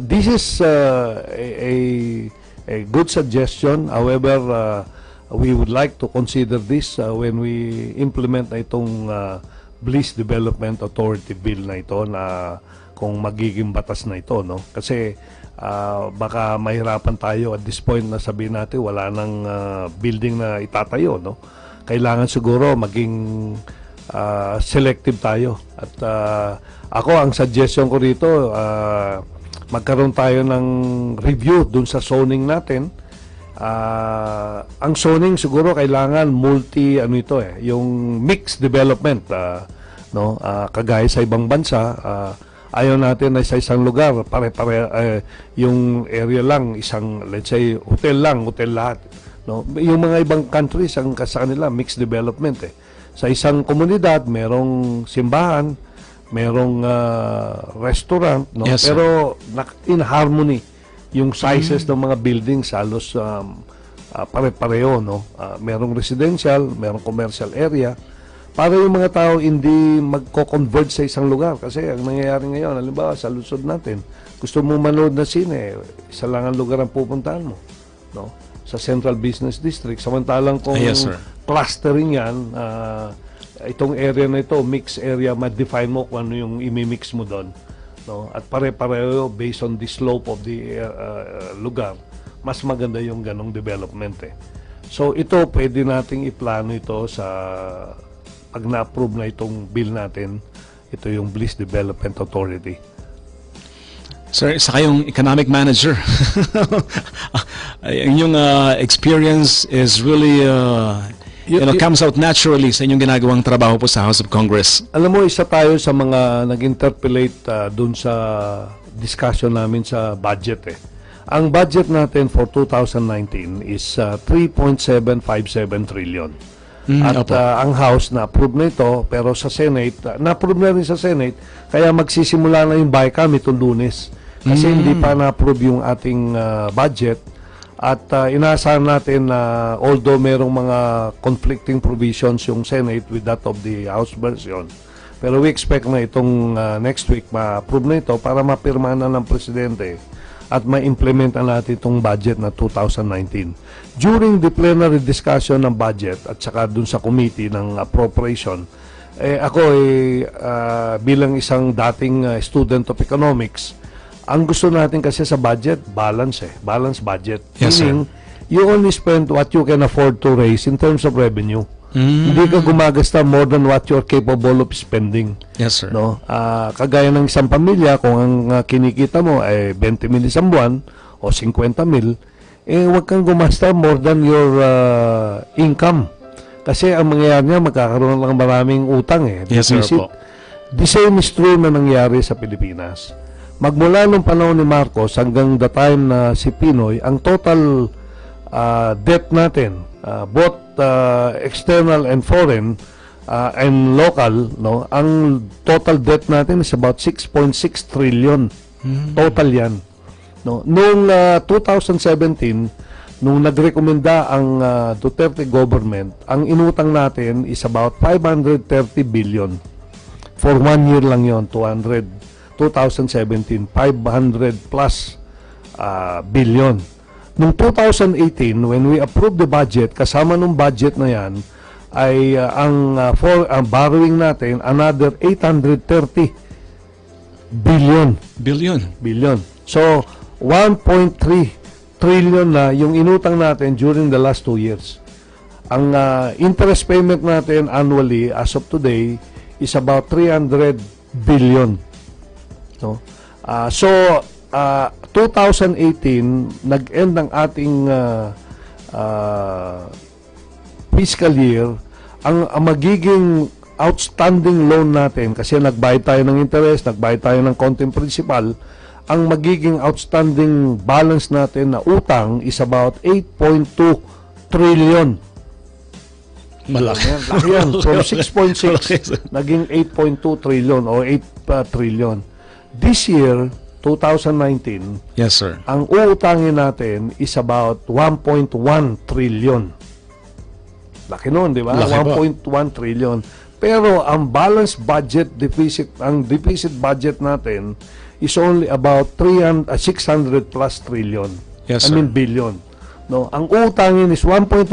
This is a good suggestion. However, we would like to consider this when we implement na itong Bliss Development Authority bill na ito, na kung magiging batas na ito, no? Kasi baka mahirapan tayo at this point na sabihin natin wala nang building na itatayo, no? Kailangan siguro maging selective tayo. At ako, ang suggestion ko rito, magkaroon tayo ng review dun sa zoning natin. Ang zoning siguro kailangan yung mixed development, no? Kagaya sa ibang bansa, ayaw natin na sa isang lugar pare-pare yung area lang, isang, let's say, hotel lahat, no? Yung mga ibang countries, ang sa kanila mixed development sa isang komunidad merong simbahan, merong restaurant, no? Yes, pero in harmony yung sizes ng mga buildings, halos pare-pareho, no? Merong residential, merong commercial area, para yung mga tao hindi magko-converge sa isang lugar. Kasi ang nangyayari ngayon, halimbawa sa lungsod natin, gusto mo manood na sine, isa lang ang lugar ang pupuntahan mo, no? Sa Central Business District. Samantalang kung Yes, sir, clustering yan, itong area na ito, mixed area, ma-define mo kung ano yung imimix mo doon, no? At pare-pareho based on the slope of the lugar, mas maganda yung ganong development So ito, pwede nating iplano ito sa pag na-approve na itong bill natin. Ito yung Bliss Development Authority. Sir, isa kayong economic manager. Yung experience is really comes out naturally sa inyong ginagawang trabaho po sa House of Congress. Alam mo, isa tayo sa mga nag-interpolate dun sa discussion namin sa budget Ang budget natin for 2019 is 3.757 trillion. At ang House na-approve na ito, pero sa Senate, na-approve na rin sa Senate, kaya magsisimula na yung BICAM itong Lunes. Kasi hindi pa na-approve yung ating budget. At inaasahan natin na although merong mga conflicting provisions yung Senate with that of the House version, pero we expect na itong next week ma-approve na ito para mapirma na ng Presidente at ma-implement na natin itong budget na 2019. During the plenary discussion ng budget at saka dun sa committee ng appropriation, ako bilang isang dating student of economics, ang gusto natin kasi sa budget, balance budget. Yes, meaning, you only spend what you can afford to raise in terms of revenue. Hindi ka gumagasta more than what you're capable of spending. Yes, sir. No? Kagaya ng isang pamilya, kung ang kinikita mo ay 20 mil isang buwan o 50 mil, huwag kang gumasta more than your income. Kasi ang mangyayari niya, magkakaroon lang maraming utang Yes, sir po. The same is true na nangyari sa Pilipinas. Magmula nung panahon ni Marcos hanggang the time na si Pinoy, ang total debt natin, both external and foreign and local, no, ang total debt natin is about 6.6 trillion. Total yan. No, noong 2017, nung nagrekomenda ang Duterte government, ang inutang natin is about 530 billion. For 1 year lang yon, 2017, 500 plus billion. Noong 2018, when we approved the budget, kasama nung budget na yan, ay ang borrowing natin, another 830 billion. Billion. Billion. So, 1.3 trillion na yung inutang natin during the last 2 years. Ang interest payment natin annually as of today is about 300 billion. No? So 2018 nag-end ang ating fiscal year, ang magiging outstanding loan natin, kasi nagbayad tayo ng interest, nagbayad tayo ng konting principal, ang magiging outstanding balance natin na utang is about 8.2 trillion. Malaki. Laki yan. From 6.6 naging 8.2 trillion o 8 trillion. This year, 2019, yes, sir. ang uutangin natin is about 1.1 trillion. Laki nun, di ba? 1.1 trillion. Pero ang balance budget deficit, ang deficit budget natin is only about 600 plus trillion. Yes, sir. I mean billion. No, ang utangin is 1.1,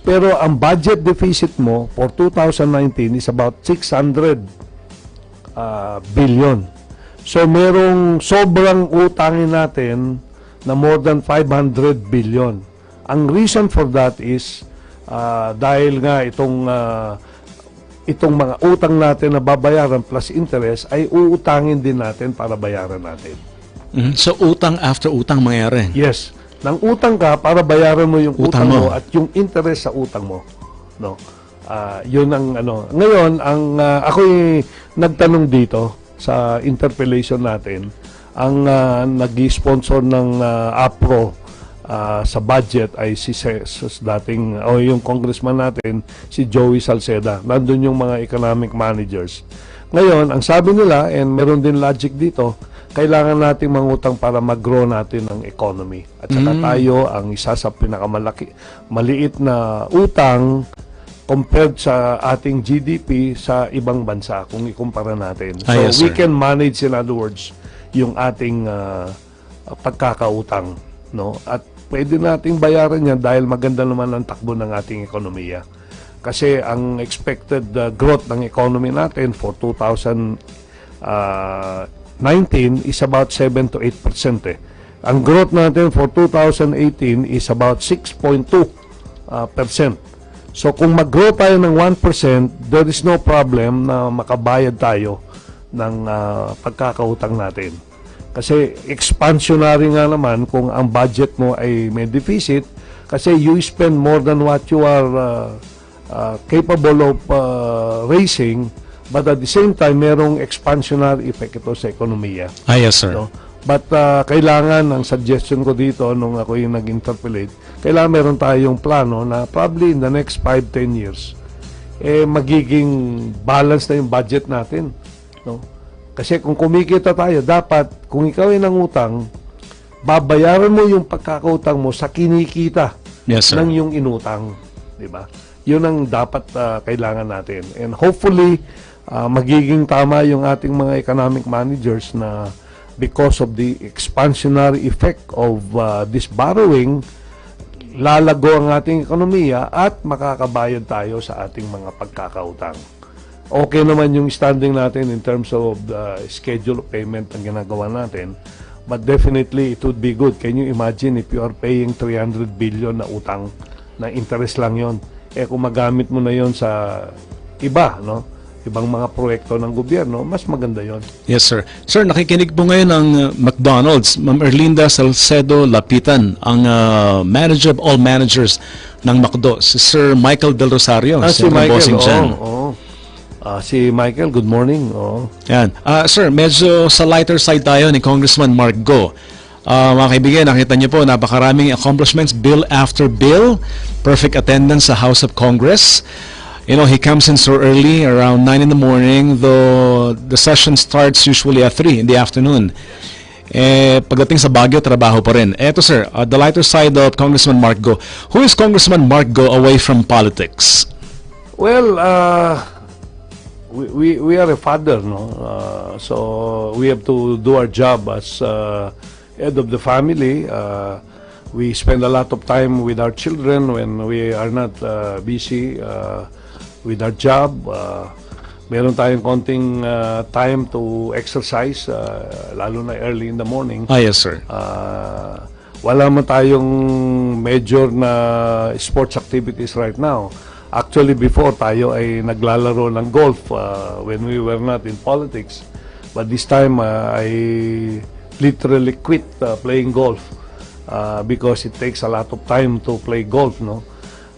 pero ang budget deficit mo for 2019 is about 600 billion. So merong sobrang utangin natin na more than 500 billion. Ang reason for that is dahil nga itong mga utang natin na babayaran plus interest ay uutangin din natin para bayaran natin. So utang after utang mangyari? Yes. Nang utang ka para bayaran mo yung utang mo at yung interest sa utang mo. No. Yun ang ano. Ngayon, ang ako'y nagtanong dito sa interpellation natin, ang nag-sponsor ng APRO sa budget ay si dating yung congressman natin, si Joey Salceda. Nandun yung mga economic managers. Ngayon, ang sabi nila, and meron din logic dito, kailangan nating mangutang para mag-grow natin ang economy. At saka tayo ang isa sa maliit na utang compared sa ating GDP sa ibang bansa kung ikumpara natin. So yes, we sir. can manage, in other words, yung ating pagkakautang, no? At pwede nating bayaran yan dahil maganda naman ang takbo ng ating ekonomiya. Kasi ang expected growth ng economy natin for 2019 is about 7 to 8%. Ang growth natin for 2018 is about 6.2%. So kung mag-grow tayo ng 1%, there is no problem na makabayad tayo ng pagkakautang natin. Kasi expansionary nga naman kung ang budget mo ay may deficit, kasi you spend more than what you are capable of raising, but at the same time, merong expansionary effect ito sa ekonomiya. Yes, sir. No? But kailangan, ang suggestion ko dito nung ako yung nag-interpolate, kailangan meron tayong plano na probably in the next 5-10 years, magiging balance na yung budget natin. No? Kasi kung kumikita tayo, dapat, kung ikaw ay nangutang, babayaran mo yung pagkakautang mo sa kinikita ng yung inutang. Diba? Yun ang dapat kailangan natin. And hopefully, magiging tama yung ating mga economic managers na because of the expansionary effect of this borrowing, lalago ang ating ekonomiya at makakabayad tayo sa ating mga pagkakautang. Okay naman yung standing natin in terms of the schedule of payment ang ginagawa natin, but definitely it would be good. Can you imagine if you are paying 300 billion na utang, na interest lang yon? Kung magamit mo na yon sa iba, no? Ibang mga proyekto ng gobyerno, mas maganda yon. Yes, sir. Sir, nakikinig po ngayon ang McDonald's, Ma'am Erlinda Salcedo Lapitan, ang manager of all managers ng McDo, si Sir Michael Del Rosario. Si Michael, si Michael, good morning. Yan. Sir, medyo sa lighter side tayo ni Congressman Mark Go. Mga kaibigan, nakita niyo po, napakaraming accomplishments, bill after bill, perfect attendance sa House of Congress. You know, he comes in so early, around 9 in the morning, though the session starts usually at 3 in the afternoon. Pagdating sa Baguio, trabaho pa rin. Eto sir, the lighter side of Congressman Mark Go. Who is Congressman Mark Go away from politics? Well, we are a father, no? So we have to do our job as head of the family. We spend a lot of time with our children when we are not busy with our job. meron tayong konting time to exercise, lalo na early in the morning. Yes, sir. Wala man tayong major na sports activities right now. Actually, before tayo ay naglalaro ng golf when we were not in politics. But this time, I literally quit playing golf because it takes a lot of time to play golf, no?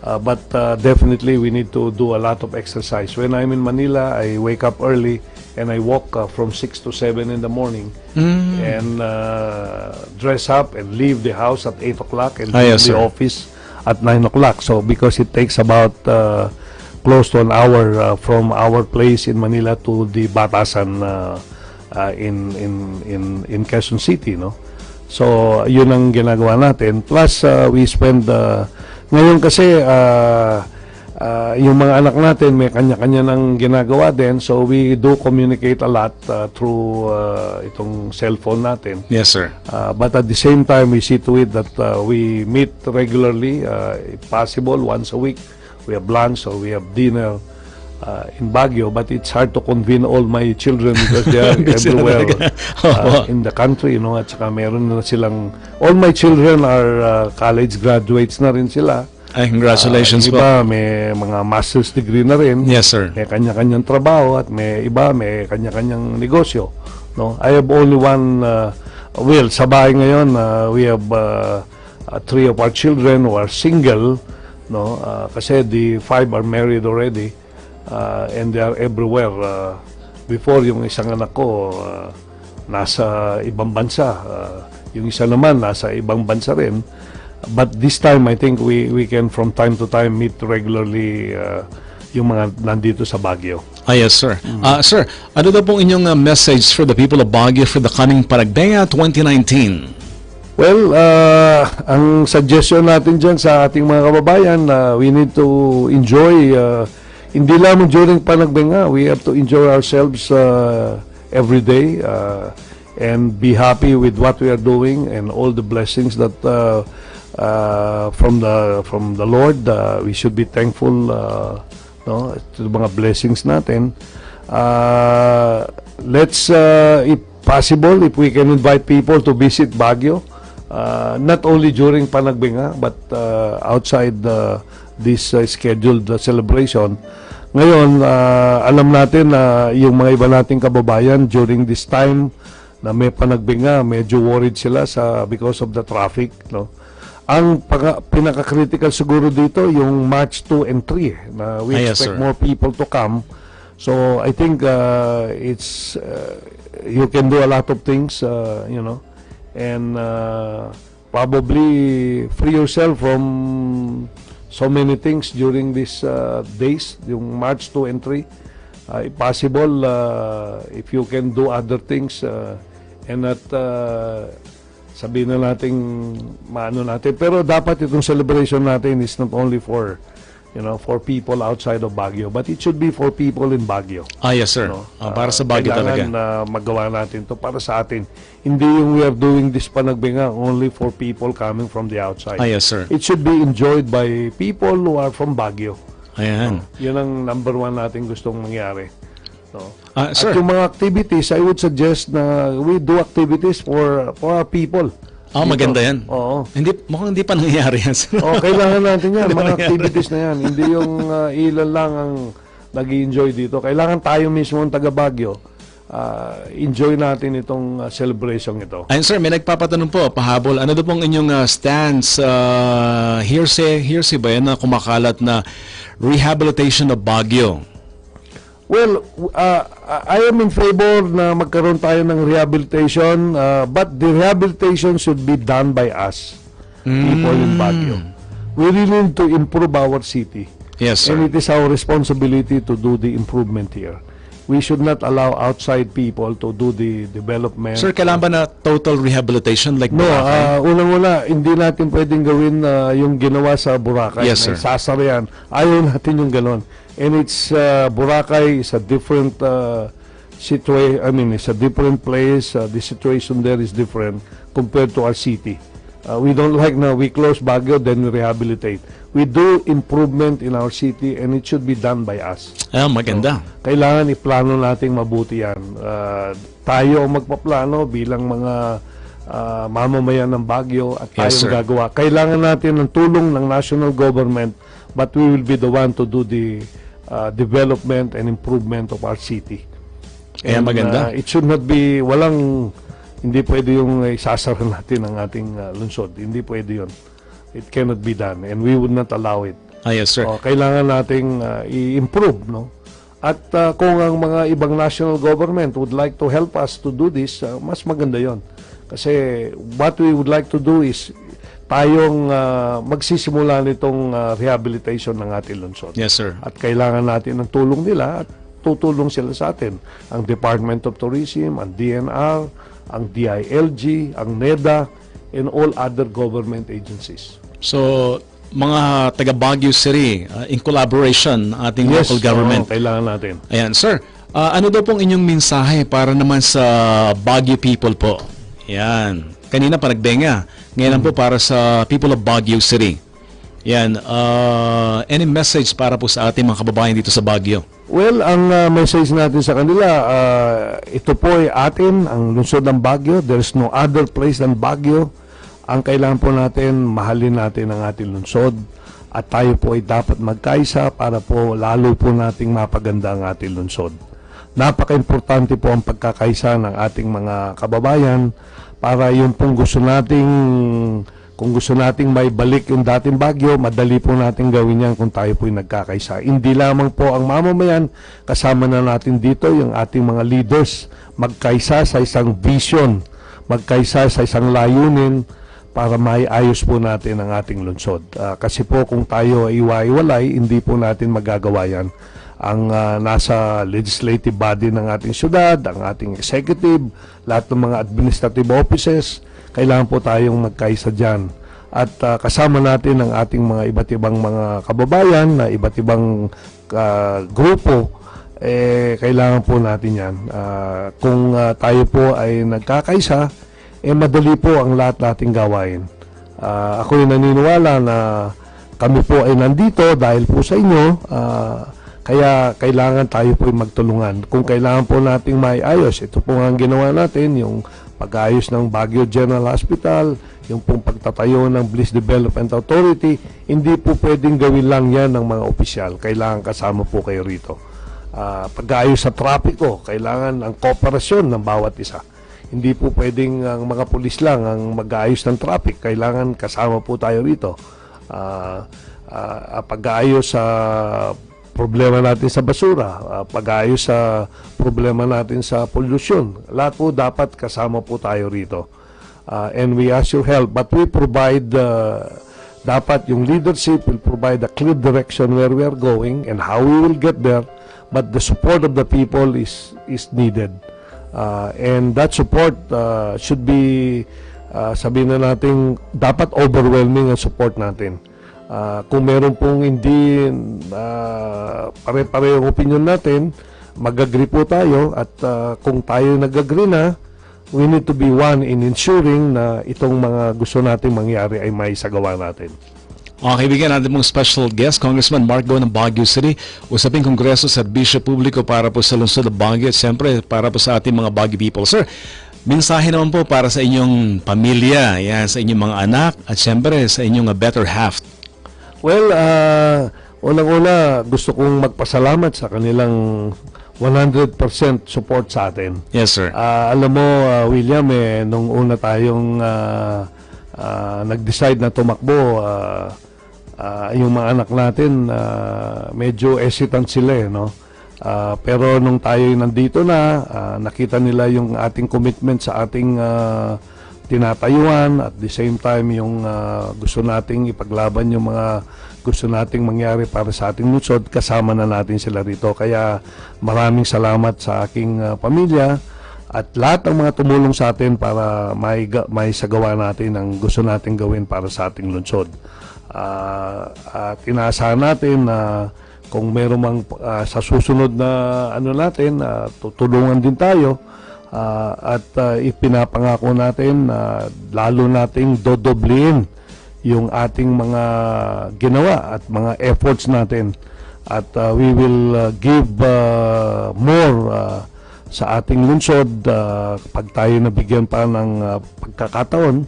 But definitely we need to do a lot of exercise. When I'm in Manila, I wake up early and I walk from 6 to 7 in the morning and dress up and leave the house at 8 o'clock and leave the office at 9 o'clock. So because it takes about close to an hour from our place in Manila to the Batasan in Quezon City, no? So yun ang ginagawa natin. Plus we spend ngayon kasi yung mga anak natin may kanya-kanya ng ginagawa din, so we do communicate a lot through itong cellphone natin. Yes, sir. But at the same time, we see to it that we meet regularly, if possible, once a week. We have lunch or we have dinner in Baguio, but it's hard to convene all my children because they are everywhere in the country, you know, at saka meron na silang, all my children are college graduates na rin sila. Ay, congratulations po. Iba may mga master's degree na rin. Yes, sir. May kanya-kanyang trabaho at may iba may kanya-kanyang negosyo, no? I have only one, well, sa bahay ngayon, we have 3 of our children who are single, no? Kasi the 5 are married already and they are everywhere. Before, yung isang anak ko nasa ibang bansa, yung isa naman nasa ibang bansa rin. But this time, I think we can from time to time meet regularly yung mga nandito sa Baguio. Yes, sir. Sir, ano daw pong inyong message for the people of Baguio for the coming Panagbenga 2019? Well, ang suggestion natin dyan sa ating mga kababayan, we need to enjoy, hindi lamang during Panagbenga, we have to enjoy ourselves every day and be happy with what we are doing and all the blessings that from the Lord. We should be thankful, no, to the mga blessings natin. Let's, if possible, if we can invite people to visit Baguio, not only during Panagbenga, but outside this scheduled celebration. Ngayon, alam natin na yung mga iba nating kababayan during this time na may Panagbenga, medyo worried sila because of the traffic, no? Ang pinaka-critical siguro dito yung March 2 and 3 na we expect more people to come. So I think it's you can do a lot of things, you know, and probably free yourself from so many things during these days, yung March 2 and 3. If possible, if you can do other things and not sabihin na natin maano natin, pero dapat itong celebration natin is not only for, you know, for people outside of Baguio, but it should be for people in Baguio. Yes, sir. No? Para sa Baguio talaga. Kailangan magawa natin to para sa atin. Hindi yung we are doing this Panagbenga only for people coming from the outside. Yes, sir. It should be enjoyed by people who are from Baguio. Ayan. Yun ang number 1 natin gustong mangyari. No? Sir, at yung mga activities, I would suggest na we do activities for our people. Maganda yan. Oo. Mukhang hindi pa nangyayari yan. Kailangan natin yan, mga activities na yan. Hindi yung ilan lang ang nag-i-enjoy dito. Kailangan tayo mismo ang taga Baguio. Enjoy natin itong celebration ito. Ayun, sir, may nagpapatanong po, pahabol. Ano daw pong inyong stance? Hearsay ba yan na kumakalat na rehabilitation of Baguio? Well, I am in favor na magkaroon tayo ng rehabilitation, but the rehabilitation should be done by us, people in Baguio. We really need to improve our city. Yes, sir. And it is our responsibility to do the improvement here. We should not allow outside people to do the development. Sir, kailangan ba na total rehabilitation like No, Boracay? unang-una, hindi natin pwedeng gawin yung ginawa sa Boracay. Yes, sir. Sasarian. Ayaw natin yung ganon. And it's Boracay is a different situation. I mean, it's a different place. The situation there is different compared to our city. We don't like na we close Baguio, then we rehabilitate. We do improvement in our city and it should be done by us. Maganda. So, kailangan iplano nating mabuti yan. Tayo ang magpaplano bilang mga mamamayan ng Baguio at tayo Yes, sir. gagawa. Kailangan natin ng tulong ng national government, but we will be the one to do the development and improvement of our city. Kaya maganda. It should not be, hindi pwede yung isasara natin ang ating lungsod. Hindi pwede yun. It cannot be done and we would not allow it. Yes, sir. Kailangan nating i-improve, no? At kung ang mga ibang national government would like to help us to do this, mas maganda yon. Kasi what we would like to do is tayong magsisimula nitong rehabilitation ng ating lungsod. Yes, sir. At kailangan natin ng tulong nila at tutulong sila sa atin. Ang Department of Tourism, ang DNR, ang DILG, ang NEDA, and all other government agencies. So, mga taga Baguio City, in collaboration, ating local government. Kailangan natin. Ayan, sir. Ano daw pong inyong mensahe para naman sa Baguio people po? Yan. Kanina pa nagbenga. Ngayon po para sa people of Baguio City. Yan. Any message para po sa ating mga kababayan dito sa Baguio? Well, ang message natin sa kanila, ito po ay atin, ang lungsod ng Baguio. There's no other place than Baguio. Ang kailangan po natin, mahalin natin ang ating lungsod. At tayo po ay dapat magkaisa para po lalo po nating mapaganda ang ating lungsod. Napaka-importante po ang pagkakaisa ng ating mga kababayan para yung pong kung gusto nating may balik yung dating Baguio, madali po nating gawin yan kung tayo po ay nagkakaisa. Hindi lamang po ang mamamayan, kasama na natin dito yung ating mga leaders, magkaisa sa isang vision, magkaisa sa isang layunin para maiayos po natin ang ating lungsod. Kasi po kung tayo ay iwa-iwalay, hindi po natin magagawa yan. Ang nasa legislative body ng ating syudad, ang ating executive, lahat ng mga administrative offices, kailangan po tayong magkaisa dyan. At kasama natin ang ating mga iba't ibang mga kababayan na iba't ibang grupo, kailangan po natin yan. Kung tayo po ay nagkakaisa, madali po ang lahat nating gawain. Ako'y naniniwala na kami po ay nandito dahil po sa inyo, kaya kailangan tayo po ay magtulungan. Kung kailangan po nating maiayos, ito po ang ginawa natin, yung pag-ayos ng Baguio General Hospital, yung pong pagtatayo ng Bliss Development Authority, hindi po pwedeng gawin lang yan ng mga opisyal. Kailangan kasama po kayo rito. Pag-ayos sa trapiko, kailangan ang kooperasyon ng bawat isa. Hindi po pwedeng ang mga pulis lang ang mag-aayos ng traffic. Kailangan kasama po tayo rito. Pag-aayos sa problema natin sa basura, pag-aayos sa problema natin sa pollution. Lahat po dapat kasama po tayo rito. And we ask your help. But we provide, dapat yung leadership will provide a clear direction where we are going and how we will get there. But the support of the people is needed. And that support should be, sabihin na natin, dapat overwhelming ang support natin. Kung meron pong hindi pare-pareho opinion natin, mag-agree po tayo at kung tayo nag-agree na, we need to be one in ensuring na itong mga gusto nating mangyari ay may sagawa natin. Mga kaibigan, natin mong special guest, Congressman Mark Go ng Baguio City. Usaping Kongreso, Serbisyo Publiko para po sa lungsod ng Baguio at siyempre para po sa ating mga Baguio people. Sir, mensahe naman po para sa inyong pamilya, yan, sa inyong mga anak at siyempre sa inyong better half. Well, unang-una gusto kong magpasalamat sa kanilang 100% support sa atin. Yes, sir. Alam mo, William, nung una tayong nag-decide na tumakbo, yung mga anak natin, medyo hesitant sila, no? Pero nung tayo nandito na, nakita nila yung ating commitment sa ating tinatayuan at the same time yung gusto nating ipaglaban yung mga gusto nating mangyari para sa ating lungsod, kasama na natin sila rito. Kaya maraming salamat sa aking pamilya at lahat ng mga tumulong sa atin para may sagawa natin ang gusto nating gawin para sa ating lungsod. At inaasahan natin na kung meron mang sa susunod na ano natin, tutulungan din tayo Ipinapangako natin na lalo nating dodobliin yung ating mga ginawa at mga efforts natin, at we will give more sa ating lungsod pag tayo nabigyan pa ng pagkakataon.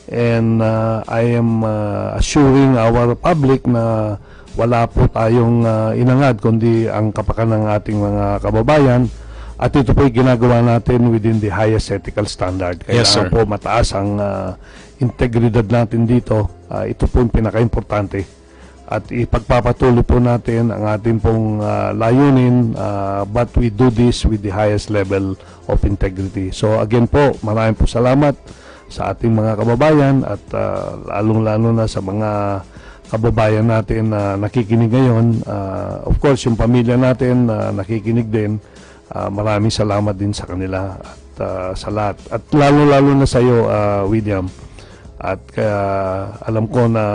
And I am assuring our public na wala po tayong inangad kundi ang kapakanan ng ating mga kababayan, at ito po ay ginagawa natin within the highest ethical standard. Kailangan po mataas ang integridad natin dito. Ito po yung pinaka-importante, at ipagpapatuloy po natin ang ating pong layunin, but we do this with the highest level of integrity. So again po, maraming po salamat sa ating mga kababayan, at lalong-lalo na sa mga kababayan natin na nakikinig ngayon. Of course, yung pamilya natin na nakikinig din, maraming salamat din sa kanila at sa lahat. At lalo-lalo na sa iyo, William. At alam ko na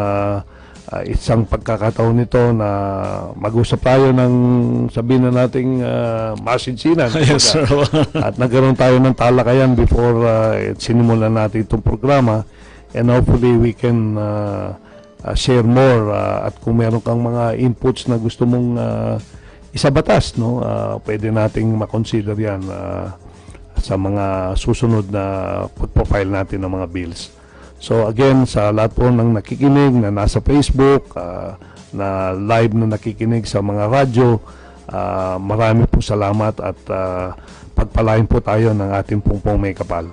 isang pagkakataon nito na mag-usap tayo ng sabihin na nating masinsinan. Yes, sir. At nagkaroon tayo ng talakayan before sinimulan natin itong programa, and hopefully we can share more, at kung meron kang mga inputs na gusto mong isabatas, no, pwede nating makonsider yan sa mga susunod na pag-profile natin ng mga bills. So again, sa lahat po ng nakikinig na nasa Facebook, na live na nakikinig sa mga radyo, marami po salamat, at pagpalain po tayo ng ating pong may kapal.